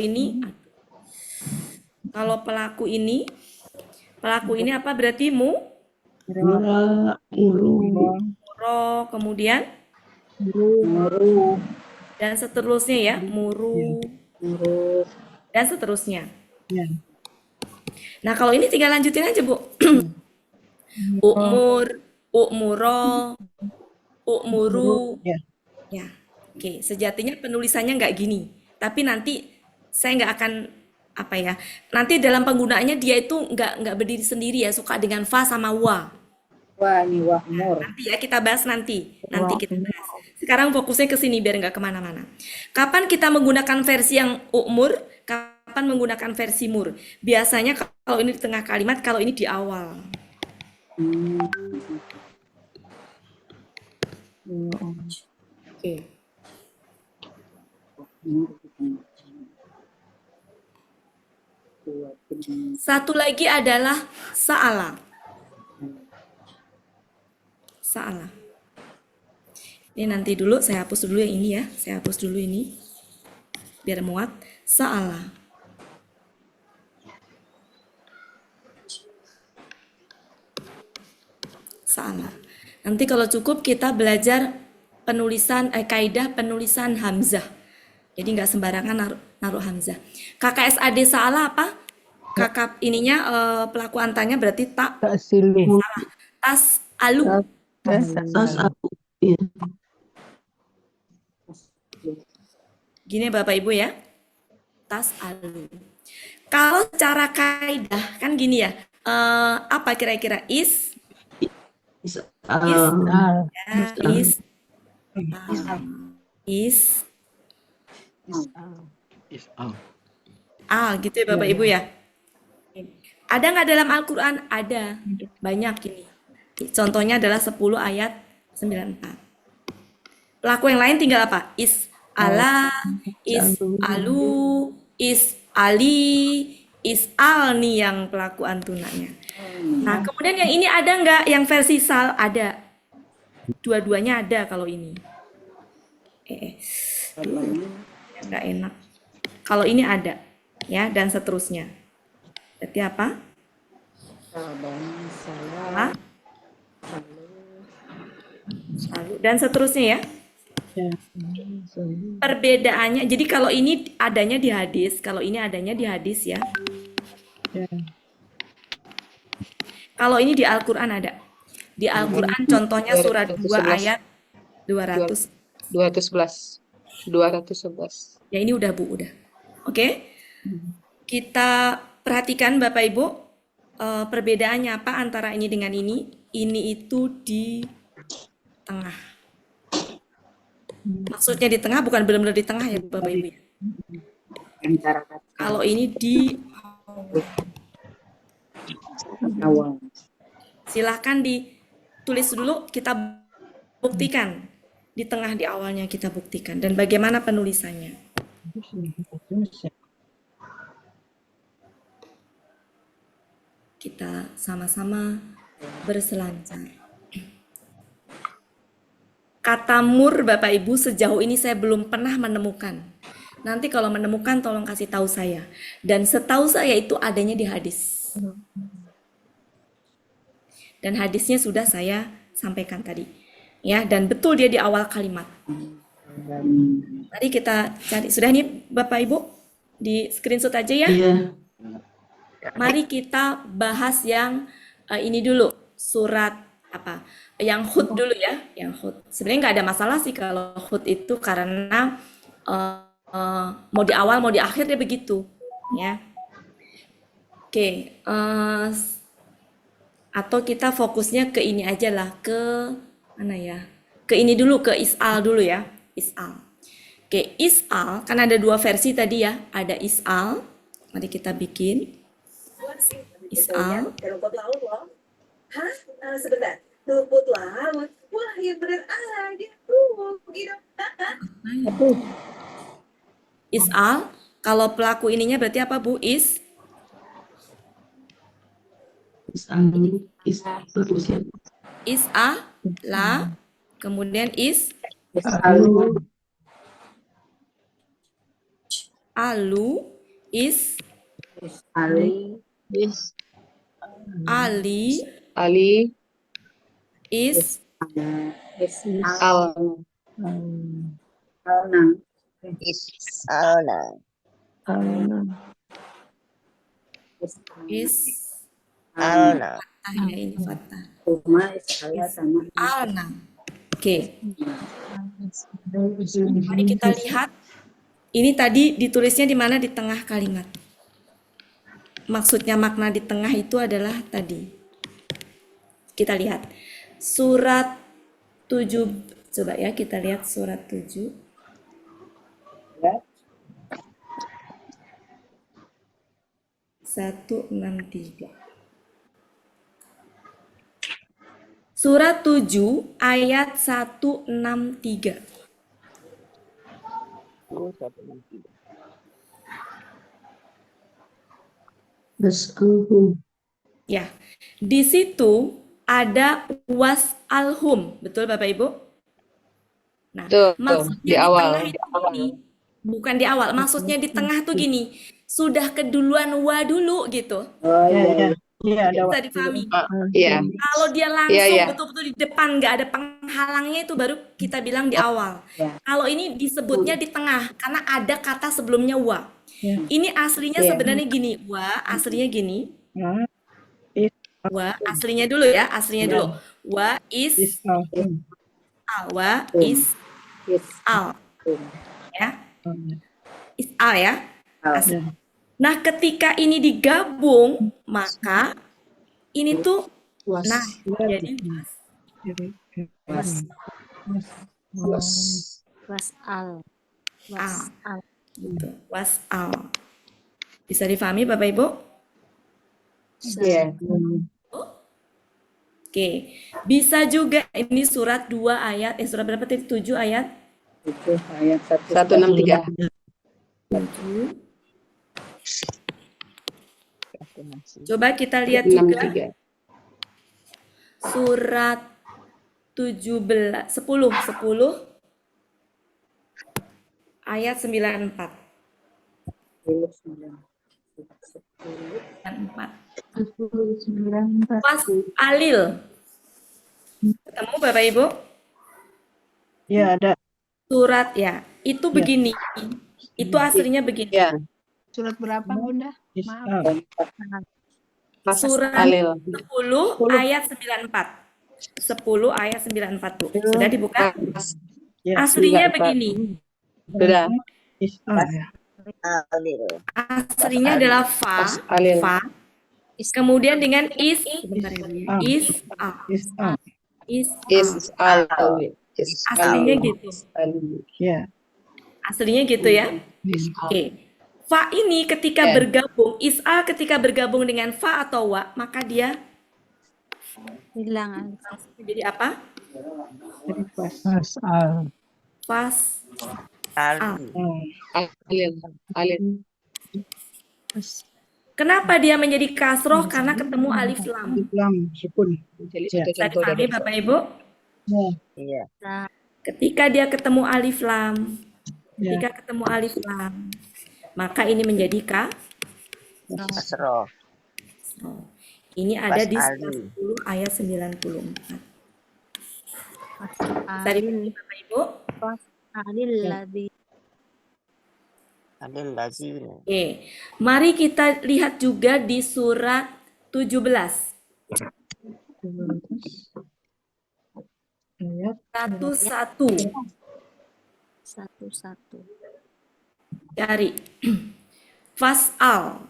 pelaku ini apa berarti Mura, muru, kemudian dan seterusnya ya, muru dan seterusnya. Nah, kalau ini tinggal lanjutin aja, Bu. Umur, umuro, umuru. Ya, oke. Sejatinya penulisannya nggak gini. Tapi nanti saya nggak akan nanti dalam penggunaannya dia itu nggak berdiri sendiri ya, suka dengan fa sama wa. Wah, ini wahmur. Nanti ya kita bahas nanti kita bahas. Sekarang fokusnya ke sini biar nggak kemana-mana. Kapan kita menggunakan versi yang umur, kapan menggunakan versi mur? Biasanya kalau ini di tengah kalimat, kalau ini di awal. Oke. Satu lagi adalah sa'ala. Sa'ala. Ini nanti dulu, saya hapus dulu yang ini ya. Saya hapus dulu ini. Biar muat. Sa'ala. Sa'ala. Nanti kalau cukup kita belajar penulisan, kaidah penulisan hamzah. Jadi nggak sembarangan naruh hamzah. KKSAD Sa'ala apa? Kakak ininya pelaku antanya berarti tak. Salah. Tas alu. tas aku. Iya. Gini Bapak Ibu ya. Tas alu. Kalau secara kaidah kan gini ya. Apa kira-kira is? Is, Al gitu ya Bapak Ibu ya. Ada nggak dalam Al-Quran? Ada. Banyak ini. Contohnya adalah 10 ayat 94. Pelaku yang lain tinggal apa? Is ala, is alu, is ali, is al nih yang pelaku antunanya. Nah, kemudian yang ini ada nggak yang versi sal? Ada. Dua-duanya ada kalau ini. Nggak enak. Kalau ini ada, ya, dan seterusnya. Berarti apa? Salah. Salu, dan seterusnya ya. Perbedaannya, jadi kalau ini adanya di hadis, kalau ini adanya di hadis ya. Kalau ini di Al-Quran ada. Di Al-Quran contohnya surat 2 ayat 200. 211. Ya ini udah Bu, udah. Oke. Kita perhatikan Bapak Ibu, perbedaannya apa antara ini dengan ini. Ini itu di tengah. Maksudnya di tengah bukan benar-benar di tengah ya Bapak Ibu. Kalau ini di Awal. silahkan ditulis dulu, kita buktikan. Di tengah, di awalnya kita buktikan. Dan bagaimana penulisannya. Kita sama-sama berselancar. Kata mur Bapak Ibu sejauh ini saya belum pernah menemukan. Nanti kalau menemukan tolong kasih tahu saya. Dan setahu saya itu adanya di hadis. Dan hadisnya sudah saya sampaikan tadi. ya, dan betul dia di awal kalimat. Mari kita cari. Sudah nih Bapak Ibu? Di screenshot aja ya. Iya. Mari kita bahas yang ini dulu, surat apa? Yang Hud dulu ya, yang Hud. Sebenarnya nggak ada masalah sih kalau Hud itu karena mau di awal mau di akhir dia begitu, ya. Oke, atau kita fokusnya ke ini aja lah, ke mana ya? Ke ini dulu, ke is'al dulu ya, is'al. Oke, is'al kan ada dua versi tadi ya, ada is'al. Mari kita bikin is'al. Rumput laut loh. Hah? Sebentar. Rumput laut. Wah, ya bener aja. Gitu. Is'al, kalau pelaku ininya berarti apa Bu? Is'a, la, kemudian alu, ali, Alna. ya ini fathah. Alna. Oke. Mari kita lihat. Ini tadi ditulisnya di mana? Di tengah kalimat. Maksudnya makna di tengah itu adalah tadi. Kita lihat. Surat 7. Coba ya kita lihat surat 7. Ya. 163. Surat 7 ayat 163. Ya, di situ ada was'alhum, betul Bapak Ibu? Nah, maksudnya di tengah itu gini, bukan di awal, maksudnya di tengah tuh gini, sudah keduluan wa dulu gitu. Iya, ada Bisa dipahami. Iya. Kalau dia langsung betul-betul di depan nggak ada penghalangnya itu baru kita bilang di awal. Kalau ini disebutnya di tengah karena ada kata sebelumnya wa. Ini aslinya sebenarnya gini, wa aslinya gini. Wa aslinya dulu ya, aslinya dulu. Wa is al, wa is al. Ya. Is al ya. Asli. Nah, ketika ini digabung, maka ini tuh jadi was'al. Gitu. Was'al. Bisa difahami Bapak Ibu? Iya. Oke. Bisa juga ini surat 2 ayat, surat berapa tadi? 7 ayat? 7 ayat 163. 7. Coba kita lihat juga surat 10 ayat 94. 94. Pas alil. Ketemu Bapak Ibu? Ya, ada. Surat ya. Itu begini. Itu aslinya begini. Ya. Surat berapa, Bunda? Maaf. Surat 10 ayat 94. 10 ayat 94 Bu. Sudah dibuka? Aslinya begini. Sudah. Aslinya adalah fa. Kemudian dengan sebentar ya. Aslinya gitu. Ya. Aslinya gitu ya. Oke. Fa ini ketika bergabung, is'al ketika bergabung dengan fa atau wa, maka dia Hilang. jadi apa? Was'al. Kenapa dia menjadi kasroh? Karena ketemu alif lam. Sukun. Bisa dipahami Bapak Ibu? Iya. Ketika dia ketemu alif lam, maka ini menjadi Kasroh. Ini ada di 10 ayat 94. Bisa dipahami Bapak Ibu? Adil lazim. Oke, mari kita lihat juga di surat 17. Ayat 1-1. 1:1. Cari. Fas'al.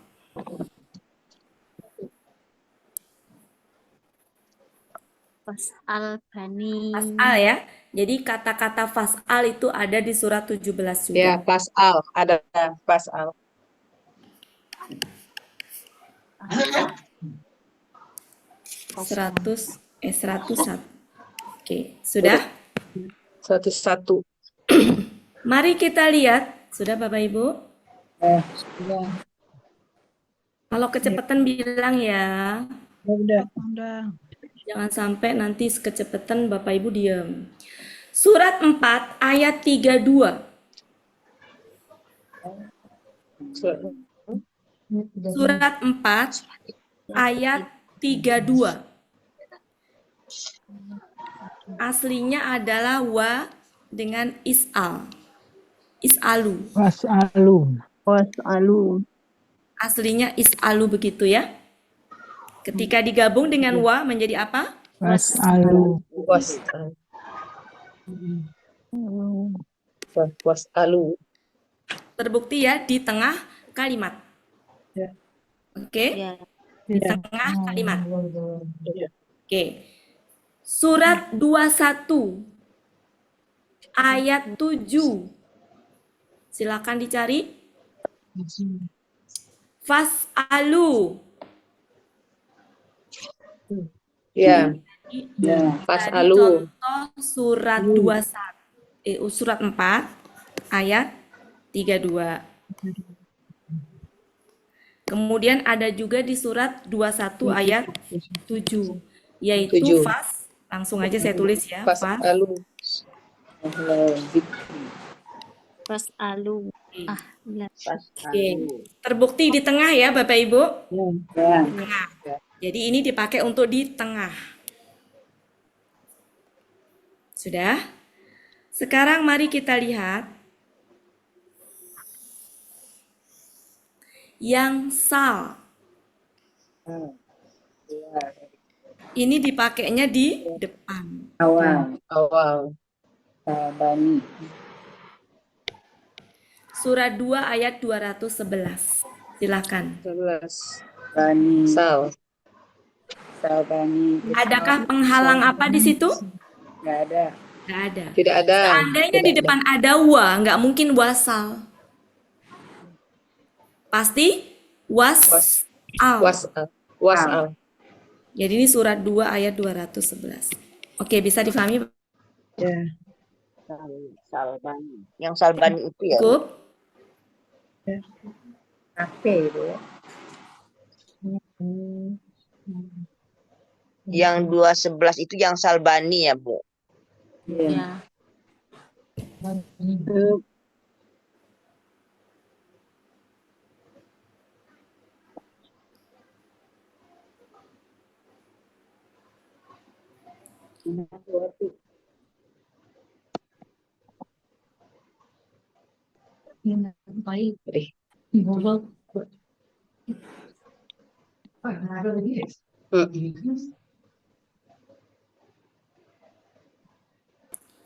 Fas'al bani. Fas'al ya. Jadi kata-kata fas'al itu ada di surat 17 juga. Ya, Pasal. Ada Pasal. 101. Oke, sudah? 1:1. Mari kita lihat. Sudah Bapak Ibu? Kalau kecepatan bilang ya. Udah. Jangan sampai nanti kecepatan Bapak Ibu diam. Surat 4 ayat 32. Surat 4 ayat 32. Aslinya adalah wa dengan is'al. Is'alu. Was'alu. Aslinya is'alu begitu ya. Ketika digabung dengan wa menjadi apa? Was'alu. Was'alu. Terbukti ya di tengah kalimat. Ya. Oke? Ya. Di tengah kalimat. Oke. Surat 21 ayat 7. Silakan dicari. Fas'alu. Ya, Dari Fas'alu. contoh surat 21 surat 4 ayat 32. Kemudian ada juga di surat 21 ayat 7 yaitu 7. fas. Langsung aja saya tulis ya. Fas. Fas'alu. Fas'alu. Oke. Terbukti di tengah ya Bapak Ibu. Tengah. Jadi ini dipakai untuk di tengah. Sudah? Sekarang mari kita lihat yang sal. Ini dipakainya di depan. Awal. Surat 2 ayat 211. Silakan. 11. Sal. Adakah penghalang apa di situ? Nggak ada. Tidak ada. Seandainya di depan ada wa, nggak mungkin wasal. Pasti wasal. Was'al. Jadi ini surat 2 ayat 211. Oke, bisa difahami? Ya. Salbani. Yang Salbani itu ya. Cukup? Yang 211 itu yang Salbani ya, Bu. Ya.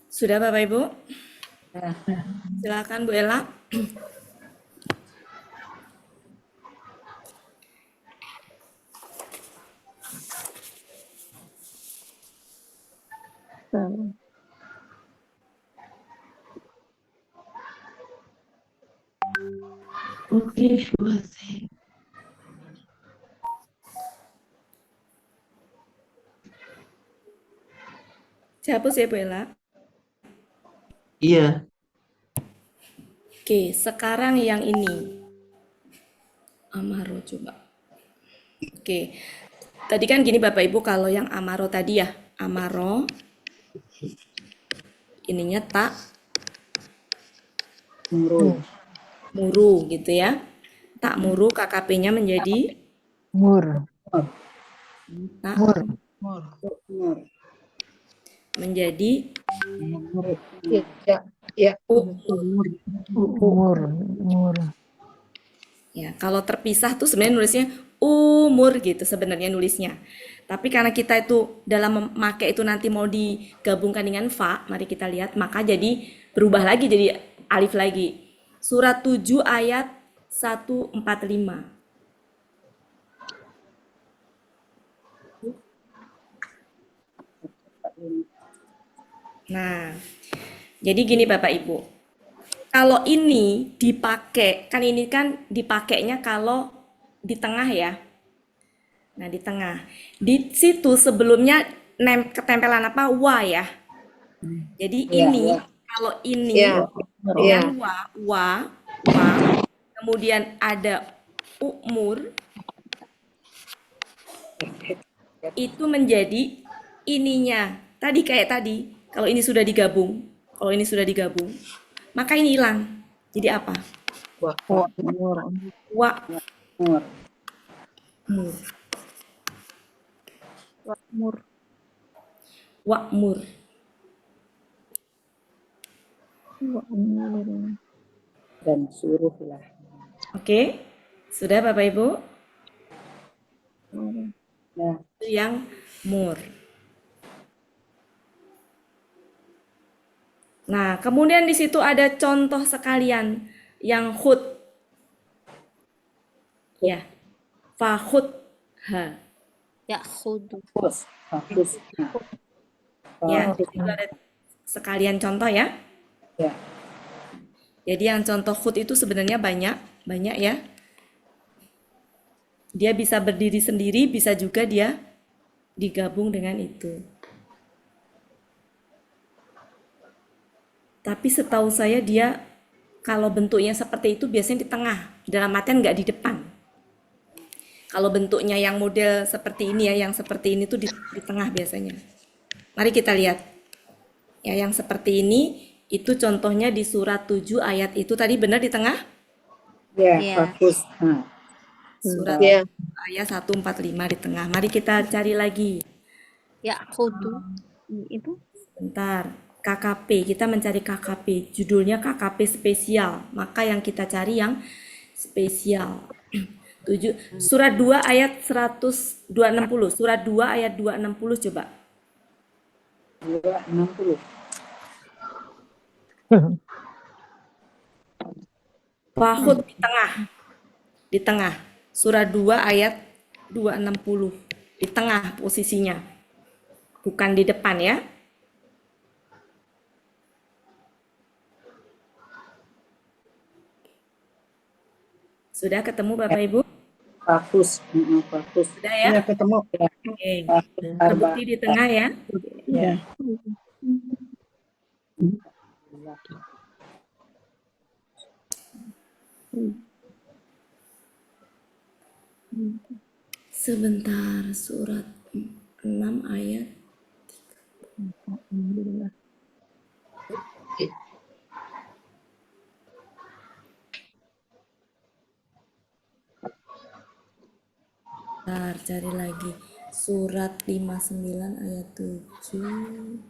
Sudah Bapak Ibu? Silakan Bu Ella. Oke, selesai. Dihapus ya Bu Ella. Iya. Oke, sekarang yang ini. Amaro coba. Oke. Tadi kan gini Bapak Ibu, kalau yang amaro tadi ya, amaro ininya tak muru gitu ya. Tak muru KKP-nya menjadi Mur. tak. menjadi Ya. Umur. ya. Kalau terpisah tuh sebenarnya nulisnya umur gitu sebenarnya nulisnya. Tapi karena kita itu dalam memakai itu nanti mau digabungkan dengan fa, mari kita lihat, maka jadi berubah lagi jadi alif lagi. Surat 7 ayat 145. Nah, jadi gini Bapak Ibu. Kalau ini dipakai, kan ini kan dipakainya kalau di tengah ya. Nah, di tengah. Di situ sebelumnya ketempelan apa? Wa ya. Jadi ini, kalau ini dengan wa, kemudian ada umur, itu menjadi ininya. Tadi kayak tadi, kalau ini sudah digabung, maka ini hilang. Jadi apa? Wa, mur. Wa'mur. Dan suruhlah. Oke? Sudah Bapak Ibu? Ya. Itu yang mur. Nah, kemudian di situ ada contoh sekalian yang khut. Ya. Fakhut ha. Fokus. Ya, di situ ada sekalian contoh ya. Ya. Jadi yang contoh khut itu sebenarnya banyak ya. Dia bisa berdiri sendiri, bisa juga dia digabung dengan itu. Tapi setahu saya dia kalau bentuknya seperti itu biasanya di tengah, dalam artian nggak di depan. Kalau bentuknya yang model seperti ini ya, yang seperti ini tuh di tengah biasanya. Mari kita lihat. Ya, yang seperti ini itu contohnya di surat 7 ayat itu tadi benar di tengah? Ya, fokus. Surat ayat 145 di tengah. Mari kita cari lagi. Itu Bentar. KKP, kita mencari KKP. Judulnya KKP spesial. Maka yang kita cari yang spesial. Surat 2 ayat 260. Surat 2 ayat 260 coba. 260. Fahud di tengah. Di tengah. Surat 2 ayat 260. Di tengah posisinya. Bukan di depan ya. Sudah ketemu Bapak Ibu? Fokus. Sudah ya? Ketemu. Oke. Terbukti di tengah ya? Ya. Sebentar, surat 6 ayat. Bentar, cari lagi. Surat 59 ayat 7.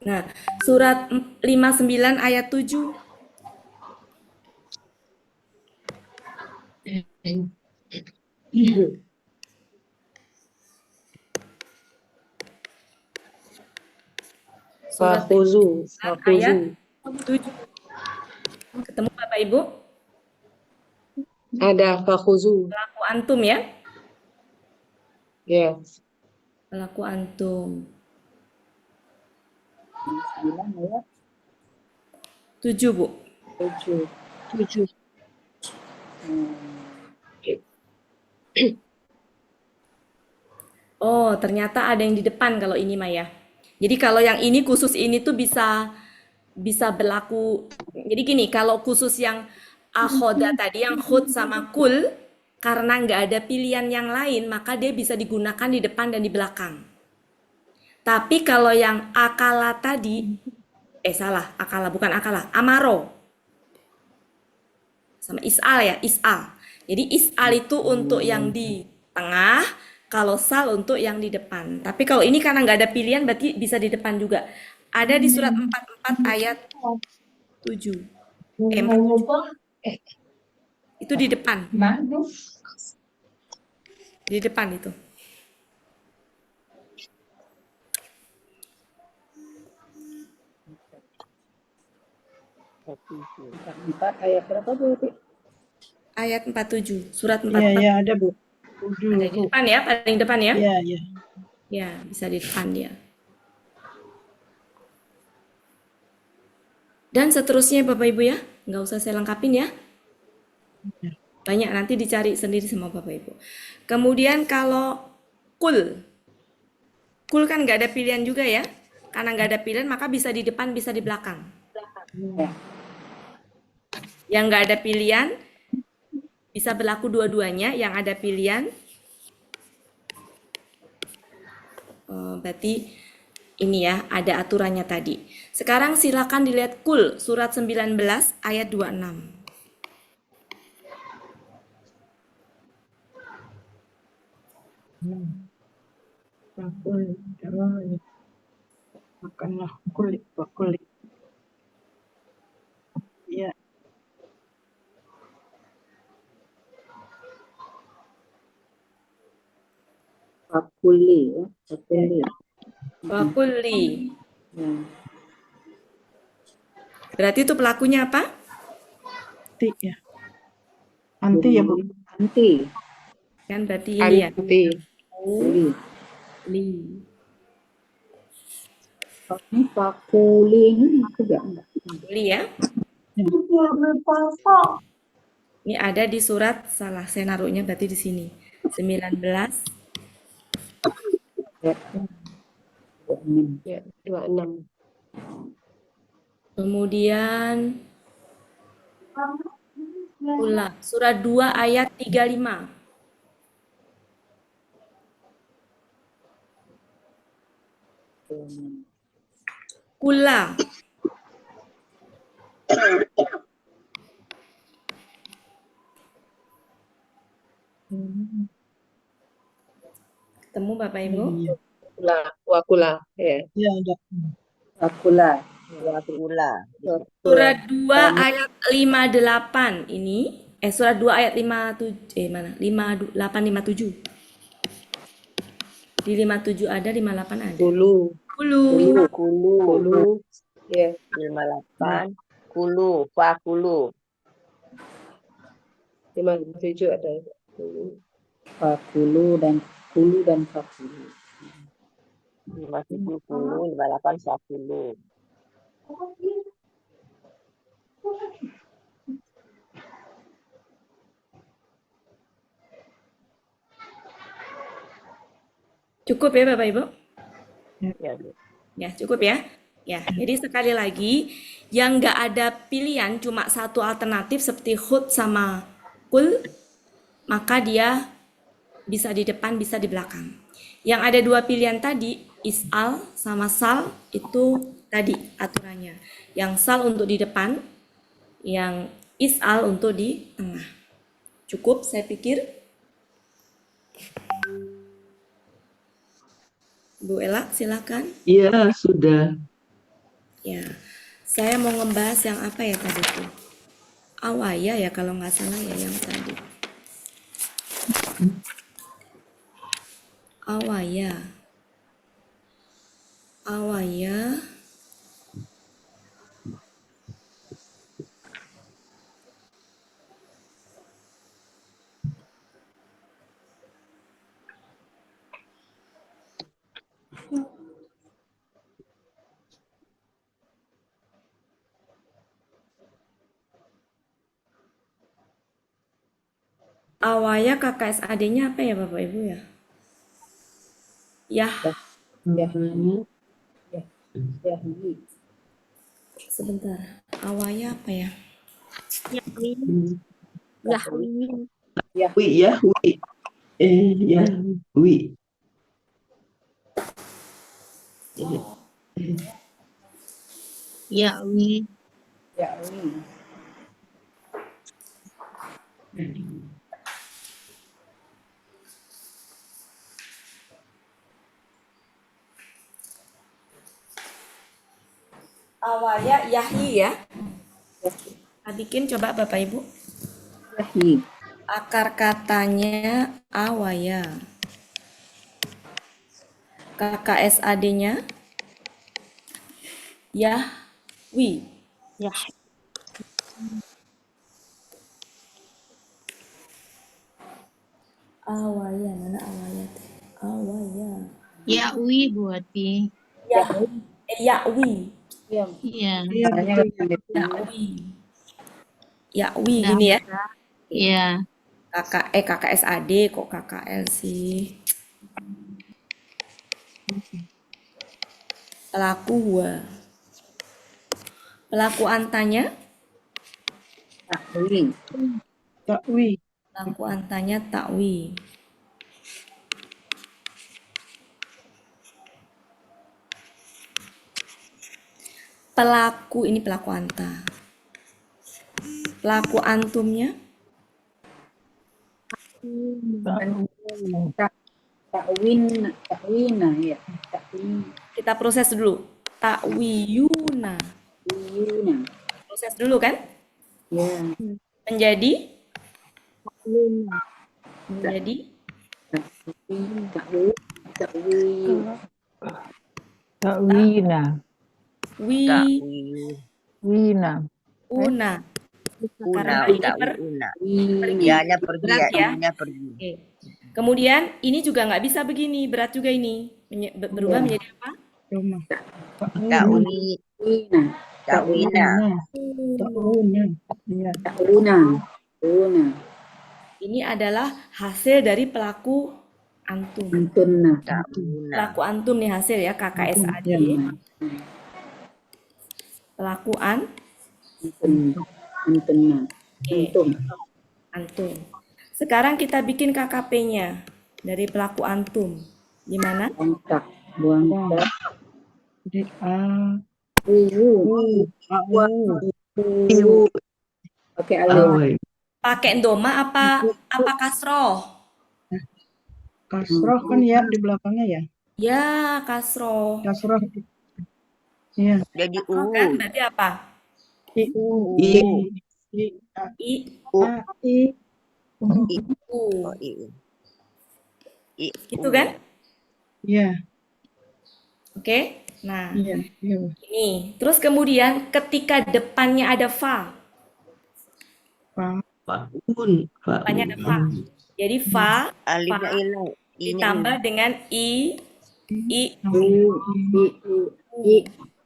Nah, surat 59 ayat 7. Surat Fakhuzu. ayat 7. Ketemu Bapak Ibu? Ada fakhuzu. Pelaku antum ya? Ya. Pelaku antum. 9 ya. 7, Bu. 7. Oh, ternyata ada yang di depan kalau ini mah ya. Jadi kalau yang ini khusus ini tuh bisa berlaku. Jadi gini, kalau khusus yang akhoda tadi yang khud sama kul, karena nggak ada pilihan yang lain, maka dia bisa digunakan di depan dan di belakang. Tapi kalau yang akala tadi, salah, akala bukan akala, amaro. Sama is'al ya, is'al. Jadi is'al itu untuk yang di tengah, kalau sal untuk yang di depan. Tapi kalau ini karena nggak ada pilihan berarti bisa di depan juga. Ada di surat 44 ayat 7. 47. Itu di depan. Di depan itu. Empat ayat berapa Bu? Ayat 47, surat Ya, 44. ya ada Bu. Ada di depan ya, paling depan ya. Ya, ya. Ya, bisa di depan dia. Dan seterusnya Bapak Ibu ya, nggak usah saya lengkapin ya. Banyak nanti dicari sendiri sama Bapak Ibu. Kemudian kalau kul kan nggak ada pilihan juga ya. Karena nggak ada pilihan maka bisa di depan, bisa di belakang. Yang nggak ada pilihan bisa berlaku dua-duanya. Yang ada pilihan berarti ini ya, ada aturannya tadi. Sekarang silakan dilihat kul surat 19 ayat 26. Makanlah kulit, kulit. Ya. Fakuli ya, fakuli. Wakulli. Ya. Berarti itu pelakunya apa? Anti ya. Anti ya Bu. Anti. Kan berarti ini ya. Fakuli. Li. Ini fakuli ini juga enggak. Li ya. Ini ada di surat, salah saya naruhnya berarti di sini. 19 Ya, 26. kemudian pula surat 2 ayat 35. Kula. Ketemu Bapak Ibu? Iya. Wakula. Ya. Ya, ada. Wakula. Wakula. Surat 2 ayat 58 ini. Surat 2 ayat 57. Mana? 58, 57. Di 57 ada, 58 ada. Kulu. Kulu. Ya. 58. Kulu. Fakulu. 57 ada. Kulu. Fakulu dan fakulu. 57 kulu. 58 fakulu. Cukup ya Bapak Ibu? Ya, Bu. Ya, cukup ya. Ya, jadi sekali lagi, yang nggak ada pilihan cuma satu alternatif seperti hud sama kul, maka dia bisa di depan, bisa di belakang. Yang ada dua pilihan tadi, is'al sama sal, itu tadi aturannya. Yang sal untuk di depan, yang is'al untuk di tengah. Cukup, saya pikir. Bu Ella, silakan. Iya, sudah. Ya, saya mau ngebahas yang apa ya tadi tuh? Awaya ya kalau nggak salah ya yang tadi. Awaya. Awaya kakak SAD-nya apa ya Bapak Ibu ya? Yah, sebentar. Awaya apa ya? Wi, ya, wi. Ya, wi. Yakwi. Awaya yahyi ya. Kita bikin coba Bapak Ibu. Yahyi. Akar katanya awaya. KKSAD-nya Yahwi. Awaya, mana awaya teh? Awaya. Yakwi buati. Yahwi. Iya. Yahwi. Yahwi gini ya. Iya. KKSAD kok KKL sih. Pelaku wa. Pelaku antanya? Takwi. Pelaku antanya takwi. Pelaku ini pelaku anta. Pelaku antumnya? Takwina ya. Kita proses dulu. Takwiyuna. Takwina. Proses dulu kan? Ya. Menjadi? Menjadi? Takwina. Wi. Wina. Una. Karena Una, ini una. pergi. Ya-nya pergi Berat ya? ya, pergi. Oke. Kemudian ini juga nggak bisa begini, berat juga ini. Berubah menjadi apa? Takwina. Takwina. Una. Ini adalah hasil dari pelaku antum. Antuna. Takwina. Pelaku antum nih hasil ya, KKSAD. Pelaku Antuna. antum. Sekarang kita bikin KKP-nya dari pelaku antum. Gimana? Buangtak. Pakai alif. Pakai ndoma apa kasroh? Kasroh kan ya di belakangnya ya. Ya, kasroh. Kasroh. Iya. Jadi Kan berarti apa? I. Oh, Gitu kan? Iya. Oke. Nah, Iya. ini. Terus kemudian ketika depannya ada fa. Depannya ada fa. Jadi fa alifnya hilang. ditambah dengan i.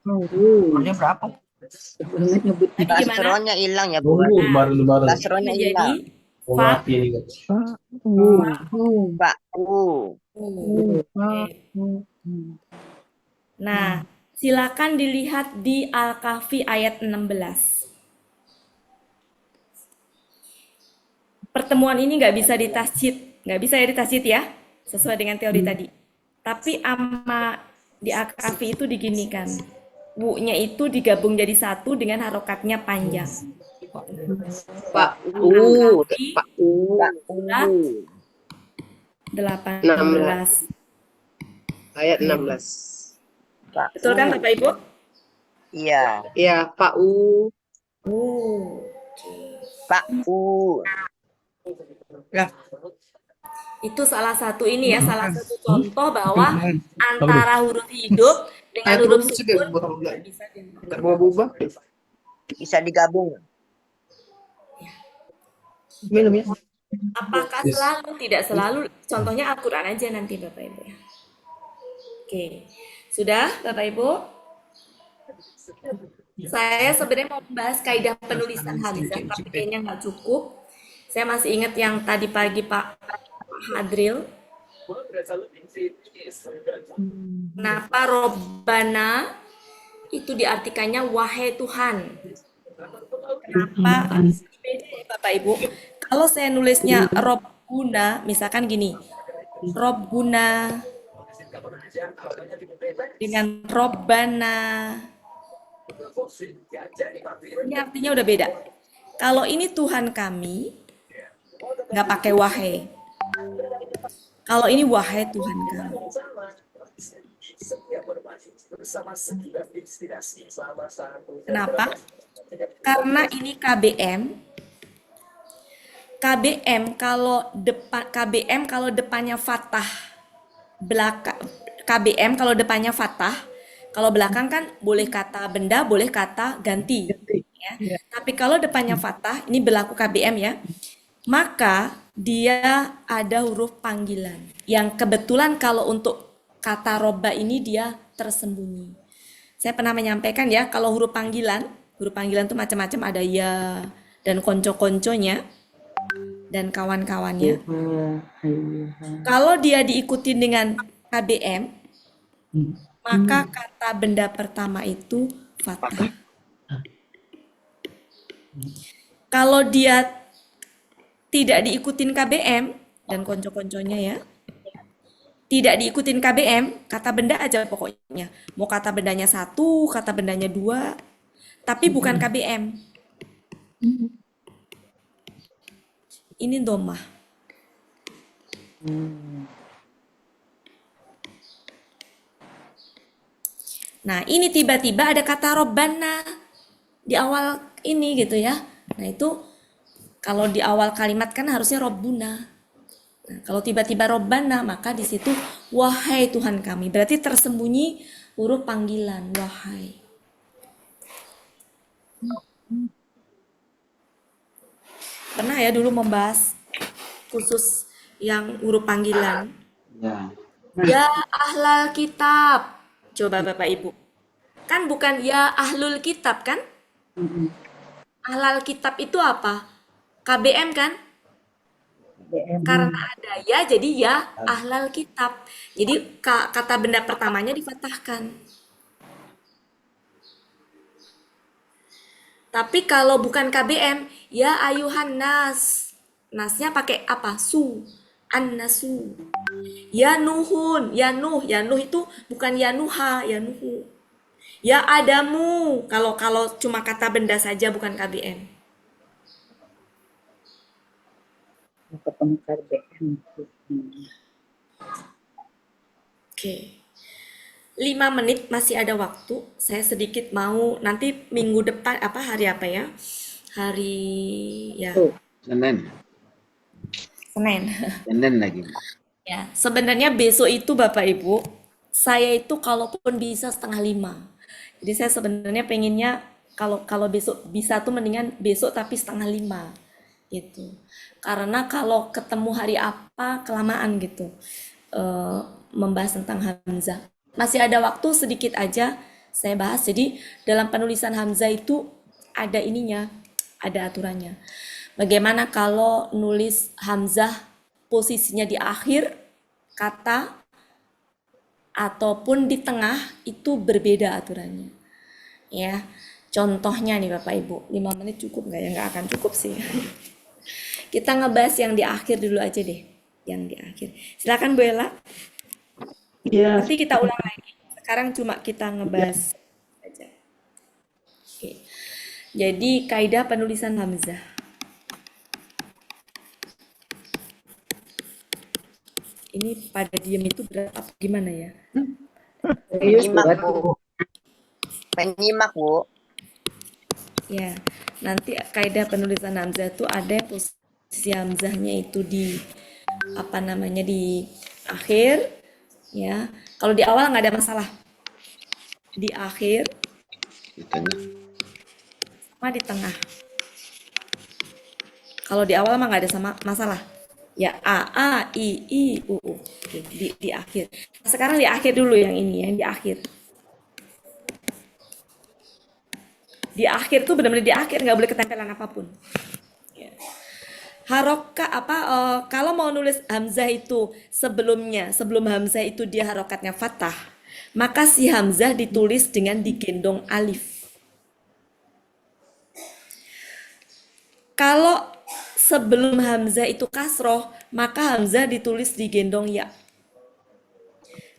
Umurnya berapa? Jadi gimana? Kasrohnya hilang ya, Bu. Kasrohnya Menjadi hilang. fa. Pak. Nah, silakan dilihat di Al-Kahfi ayat 16. Pertemuan ini nggak bisa ditasjid, nggak bisa ya ditasjid ya, sesuai dengan teori tadi. Tapi di Al-Kahfi itu diginikan, wu-nya itu digabung jadi satu dengan harokatnya panjang. Pak Al-Kahfi Pak U. 18. Ayat 16. Betul kan Bapak Ibu? Iya. Ya, Pak U. Pak U. Itu salah satu ini ya, salah satu contoh bahwa antara huruf hidup dengan huruf sukun Bisa digabung. apakah selalu? Tidak selalu. Contohnya Al-Quran aja nanti Bapak Ibu. Oke, sudah Bapak Ibu? Saya sebenarnya mau membahas kaidah penulisan hamzah, tapi kayaknya nggak cukup. Saya masih ingat yang tadi pagi Pak Hadril. Kenapa Robbana itu diartikannya wahai Tuhan? Kenapa beda ya Bapak Ibu? Kalau saya nulisnya Robbuna, misalkan gini, Robbuna Dengan Robbana. Ini artinya udah beda. Kalau ini Tuhan kami, nggak pakai wahai. Kalau ini wahai Tuhan kami. Kenapa? Karena ini KBM. KBM kalau depannya fathah, KBM kalau depannya fathah, kalau belakang kan boleh kata benda, boleh kata ganti. Ya. Tapi kalau depannya fathah, ini berlaku KBM ya, maka dia ada huruf panggilan. Yang kebetulan kalau untuk kata roba ini dia tersembunyi. Saya pernah menyampaikan ya, kalau huruf panggilan itu macam-macam, ada ya dan konco-konconya dan kawan-kawannya. Kalau dia diikuti dengan KBM, maka kata benda pertama itu fathah. Kalau dia tidak diikutin KBM dan konco-konconya ya, tidak diikutin KBM, kata benda aja pokoknya. Mau kata bendanya 1, kata bendanya 2, tapi bukan KBM. Ini domah. Nah, ini tiba-tiba ada kata Robbana di awal ini gitu ya. Nah, itu kalau di awal kalimat kan harusnya Robbuna. Nah, kalau tiba-tiba Robbana, maka di situ wahai Tuhan kami. Berarti tersembunyi huruf panggilan, wahai. Pernah ya dulu membahas khusus yang huruf panggilan. Ya. Ya ahlal kitab. Coba Bapak Ibu. Kan bukan ya ahlul kitab kan? Ahlal kitab itu apa? KBM kan? Karena ada ya, jadi ya ahlal kitab. Jadi kata benda pertamanya difathahkan. Tapi kalau bukan KBM, ya ayuhan nas. Nasnya pakai apa? Su. An-nasu. Ya nuhun, ya nuh itu bukan ya nuha, ya nuhu. Ya adamu. Kalau cuma kata benda saja bukan KBM. Oke. 5 menit masih ada waktu. Saya sedikit mau nanti minggu depan hari apa ya? Hari ya Senin. Senin lagi. Ya, sebenarnya besok itu Bapak Ibu, saya itu kalaupun bisa 4:30. Jadi saya sebenarnya pengennya kalau besok bisa tuh mendingan besok tapi 4:30 gitu. Karena kalau ketemu hari apa kelamaan gitu membahas tentang Hamzah. Masih ada waktu sedikit aja saya bahas. Jadi dalam penulisan Hamzah itu ada ininya, ada aturannya. Bagaimana kalau nulis Hamzah posisinya di akhir kata ataupun di tengah itu berbeda aturannya. Ya, contohnya nih Bapak Ibu, 5 menit cukup nggak ya? Nggak akan cukup sih. Kita ngebahas yang di akhir dulu aja deh, yang di akhir. Silakan Bu Ella. Ya, Nanti kita ulang lagi. Sekarang cuma kita ngebahas aja. Oke. Jadi kaidah penulisan Hamzah. Ini pada diem itu berapa? Gimana ya? Menyimak, Bu. Menyimak, Bu. Ya, nanti kaidah penulisan Hamzah itu ada yang posisi Hamzahnya itu di di akhir. Ya, kalau di awal nggak ada masalah. Di akhir Di tengah. sama di tengah. Kalau di awal mah nggak ada masalah. Ya a i u. Oke, di akhir. Nah, sekarang di akhir dulu yang ini yang di akhir. Di akhir tuh benar-benar di akhir, nggak boleh ketempelan apapun. Ya. Kalau mau nulis Hamzah itu sebelum Hamzah itu dia harokatnya fathah, maka si Hamzah ditulis dengan digendong alif. Kalau sebelum Hamzah itu kasroh, maka Hamzah ditulis digendong ya.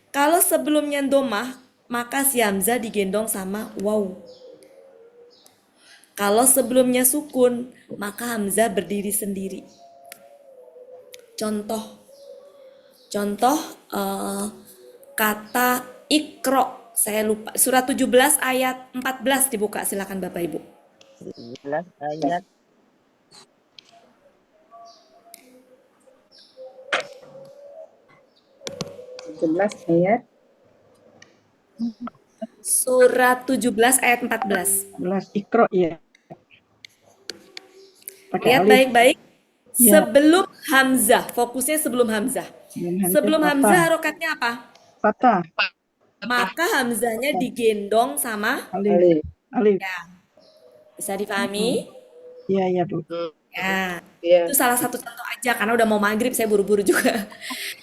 Kalau sebelumnya domah, maka si hamzah digendong sama waw. Kalau sebelumnya sukun, maka hamzah berdiri sendiri. Contoh kata ikro. Saya lupa. Surat 17 ayat 14 dibuka. Silakan Bapak Ibu. 17 ayat 11 ayat Surat 17 ayat 14. 11 Iqra ya. Pakai Lihat alif. baik-baik. Ya. Sebelum hamzah. Fokusnya sebelum hamzah. Sebelum hamzah harokatnya apa? Fathah. Maka hamzahnya digendong sama Alif. Alif. ya. Bisa dipahami? Iya, iya, Bu. Ya. Iya. Itu salah satu contoh aja karena udah mau maghrib saya buru-buru juga.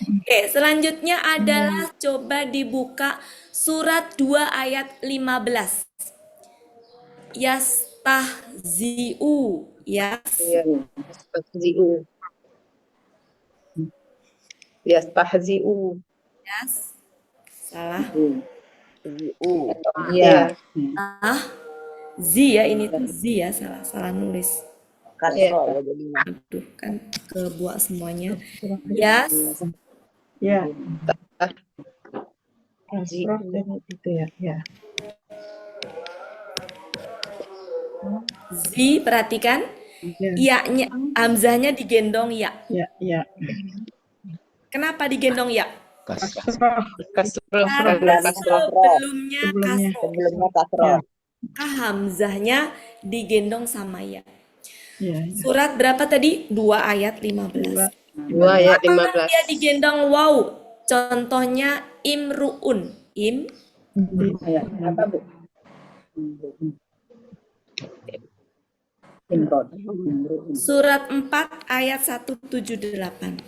Oke, selanjutnya adalah coba dibuka surat 2 ayat 15. Yastahzi'u. Iya. Yastahzi'u. Yastahzi'u. Yas. Salah. Iya. Zi ya, ini tuh zi ya, salah nulis. kasro ya jadinya. Aduh, kan kebuat semuanya. Yas. Ya. Zi. Itu ya. Ya. Zi, perhatikan. Ya. Ya-nya, hamzahnya digendong ya. Ya. Ya. Kenapa digendong ya? Kasrah. Karena sebelumnya Sebelumnya. kasro. Sebelumnya kasro. Ya. Maka hamzahnya digendong sama ya. Ya. Surat berapa tadi? 2 ayat 15. 2 ayat Apakah 15. dia digendong waw? Contohnya imruun. Ayat apa, Bu? Surat 4 ayat 178.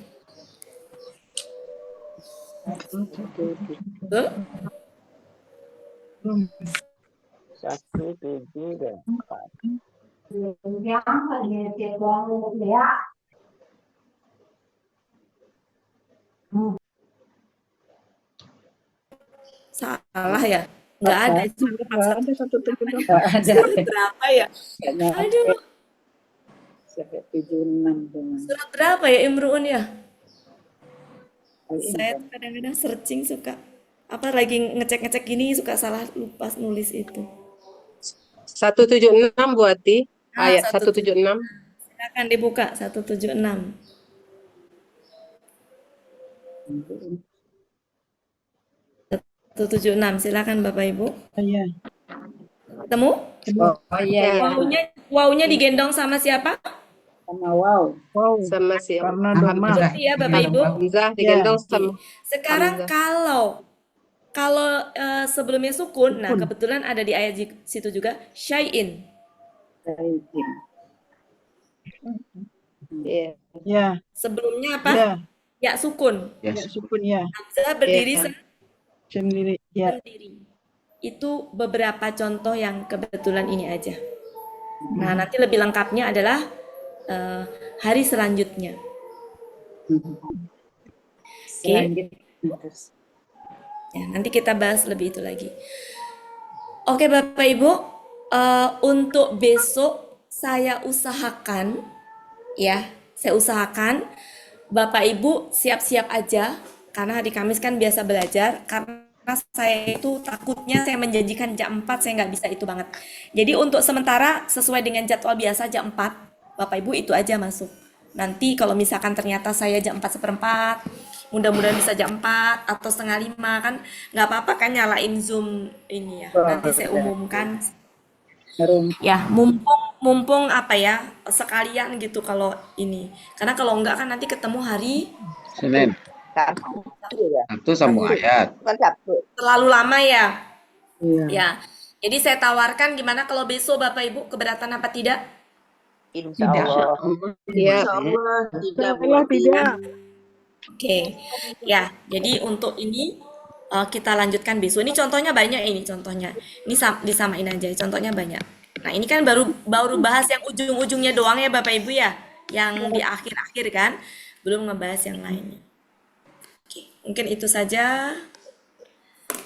Betul? 1, 7, 8. Salah ya? Nggak ada. Ada 178. Surat berapa ya? Aduh. 76. Surat berapa ya Imruun ya? Saya kadang-kadang searching suka. Apa lagi ngecek-ngecek gini suka salah lupa nulis itu. 176 Bu Ati. Ah, Ayat 176. Silakan dibuka 176. 176. Silakan Bapak Ibu. Iya. Ketemu? Oh iya. Wawnya digendong sama siapa? Sama wow. Wow. Sama si Karena domah. Iya Bapak Ibu. Hamzah digendong sama Sekarang Hamzah. kalau sebelumnya sukun, nah kebetulan ada di ayat situ juga syai'in. Iya. Ya. Sebelumnya apa? Ya. Ya sukun. Ya. Ya, sukun ya. Hamzah berdiri Iya. Sendiri. Ya. sendiri. Itu beberapa contoh yang kebetulan ini aja. Nah, nanti lebih lengkapnya adalah hari selanjutnya. Oke. Ya, nanti kita bahas lebih itu lagi. Oke, Bapak Ibu, untuk besok saya usahakan Bapak Ibu siap-siap aja karena hari Kamis kan biasa belajar. Karena saya itu takutnya saya menjanjikan jam 4 saya nggak bisa itu banget. Jadi untuk sementara sesuai dengan jadwal biasa jam 4, Bapak Ibu itu aja masuk. Nanti kalau misalkan ternyata saya jam 4:15, mudah-mudahan bisa jam 4 atau 4:30 kan nggak apa-apa kan nyalain Zoom ini ya. Nanti saya umumkan. Ya, mumpung apa ya, sekalian gitu kalau ini. Karena kalau enggak kan nanti ketemu hari Senin. Sabtu ya. Satu sama ayat. Bukan Sabtu. terlalu lama ya. Iya. Ya. Jadi saya tawarkan gimana kalau besok Bapak Ibu keberatan apa tidak? Insya Allah. Iya. Tidak. Oke. Ya, jadi untuk ini kita lanjutkan besok. Ini contohnya banyak ini contohnya. Ini disamain aja, contohnya banyak. Nah, ini kan baru bahas yang ujung-ujungnya doang ya Bapak Ibu ya. Yang di akhir-akhir kan, belum ngebahas yang lainnya. Oke, mungkin itu saja.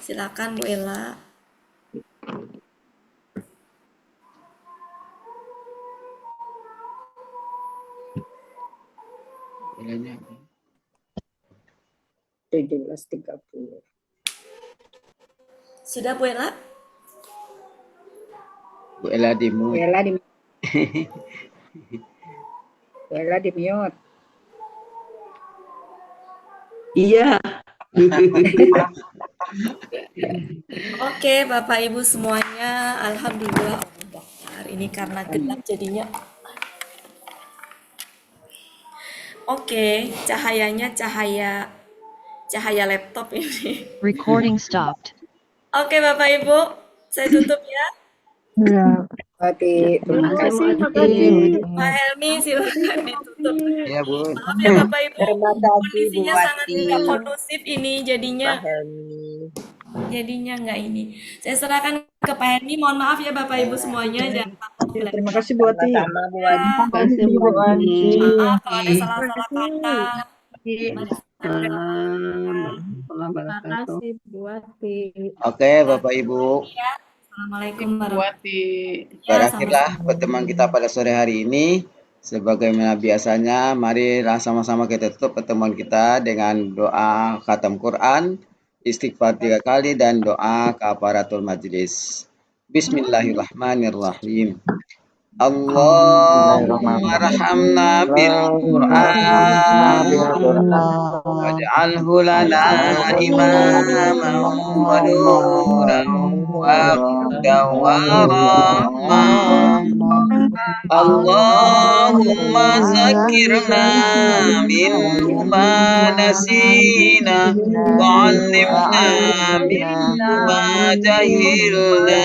Silakan Bu Ella. Ilahnya. 17.30. Sudah Bu Ella? Bu Ella di mute. Bella di mute. Iya. Oke, Bapak Ibu semuanya, alhamdulillah. Ini karena gelap jadinya. Oke, cahayanya cahaya laptop ini. Recording stopped. Oke, Bapak Ibu, saya tutup ya. Ya. Terima kasih. Pak Helmi, silakan ditutup. Iya, Bu. Maaf ya Bapak Ibu, Terima kasih Bu kondisinya sangat Wati, tidak kondusif ini, jadinya Pak Helmi. nggak ini. Saya serahkan ke Pak Helmi. Mohon maaf ya Bapak Ibu semuanya. Jangan lupa Terima kasih Bu Wati. Sama-sama Bu Wati. Kasih Bu Wati. maaf kalau ada salah-salah kata. Assalamualaikum wabarakatuh. Bu Wati. Oke, Bapak Ibu. Assalamualaikum warahmatullahi wabarakatuh. Berakhirlah pertemuan kita pada sore hari ini. Sebagaimana biasanya, marilah sama-sama kita tutup pertemuan kita dengan doa khatam Quran, istighfar 3 kali, dan doa kafaratul majlis. Bismillahirrahmanirrahim. Allahumma rahamna bil Qur'an waj'alhu lana imaman wa nuran wa hudan wa rahmah. Allahumma zakirna minhu ma nasina wa 'allimna minhu ma jahilna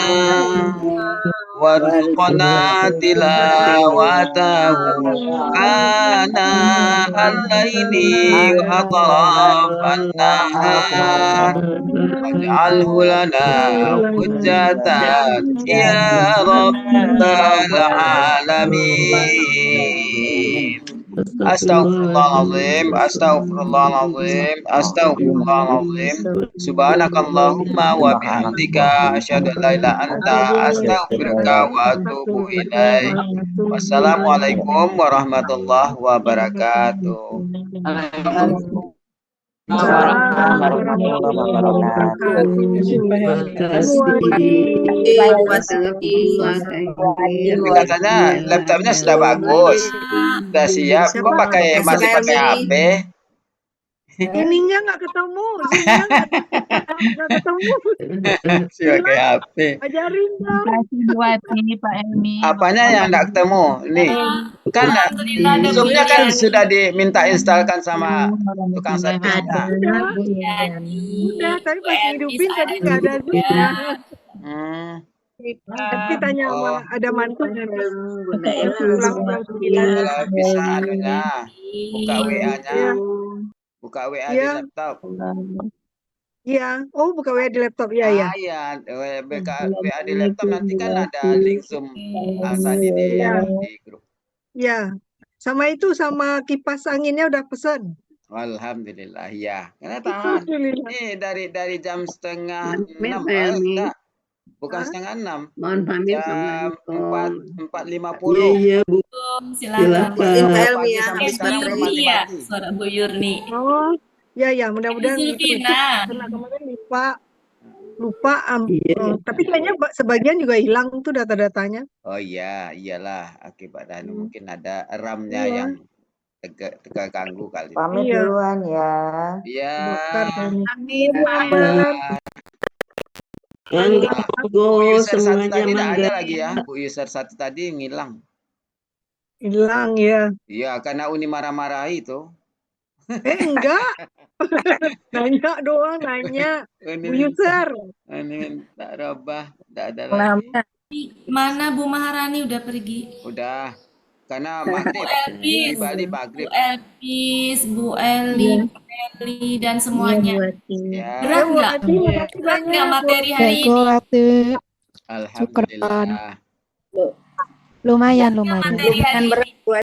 warzuqna tilawatahu kana al-laili wa atrafan nahar waj'alhu lana hujjatan ya rabbal alamin. Astaghfirullahaladzim, astaghfirullahaladzim, astaghfirullahaladzim. Subhanakallahumma wa bihamdika asyhadu an la ilaha anta astaghfiruka wa atubu ilaik. Wassalamualaikum warahmatullahi wabarakatuh. Tapi katanya laptopnya sudah bagus, sudah siap. Kok masih pakai HP? Ininya nggak ketemu, Zoom-nya nggak ketemu. Masih pakai HP. Ajarin dong. Pak Helmi. Apanya yang nggak ketemu? Nih, kan Zoom-nya kan sudah diminta instalkan sama tukang servisnya. Udah, tapi pas hidupin tadi nggak ada Zoom-nya. Tapi tanya sama ada mantunya. Kalau bisa anunya, buka WA-nya. Buka WA di laptop. Iya, oh buka WA di laptop ya ya. Iya, buka WA di laptop nanti kan ada link Zoom tadi di grup. Iya, sama itu sama kipas anginnya udah pesen. Alhamdulillah ya. Karena tahan. Ini dari jam setengah 6 enggak. Bukan setengah 6. Mohon pamit. Jam 4.50. Iya, Bu. Silakan. Helmi ya. Bu Yurni ya, suara Bu Yurni. Oh, ya mudah-mudahan gitu. Zulfina. Karena kemarin lupa. Tapi kayaknya sebagian juga hilang tuh data-datanya. Oh iya, iyalah akibat mungkin ada RAM-nya yang terganggu kali. Pamit duluan ya. Iya. Amin. Monggo user satu semuanya tadi tidak ada mangga. lagi ya. Bu user satu tadi ngilang. Hilang ya. Iya, karena Uni marah-marahi itu. Enggak. Nanya doang, nanya. Bu user. Ini tak robah, tidak ada lagi. Mana Bu Maharani udah pergi? Udah. Karena Bu maghrib di Elvis, Bali maghrib. Bu Elvis, Bu Eli, Bu Eli dan semuanya. Ya. Berat nggak materi hari ini? Alhamdulillah. Lumayan. Materi hari ini.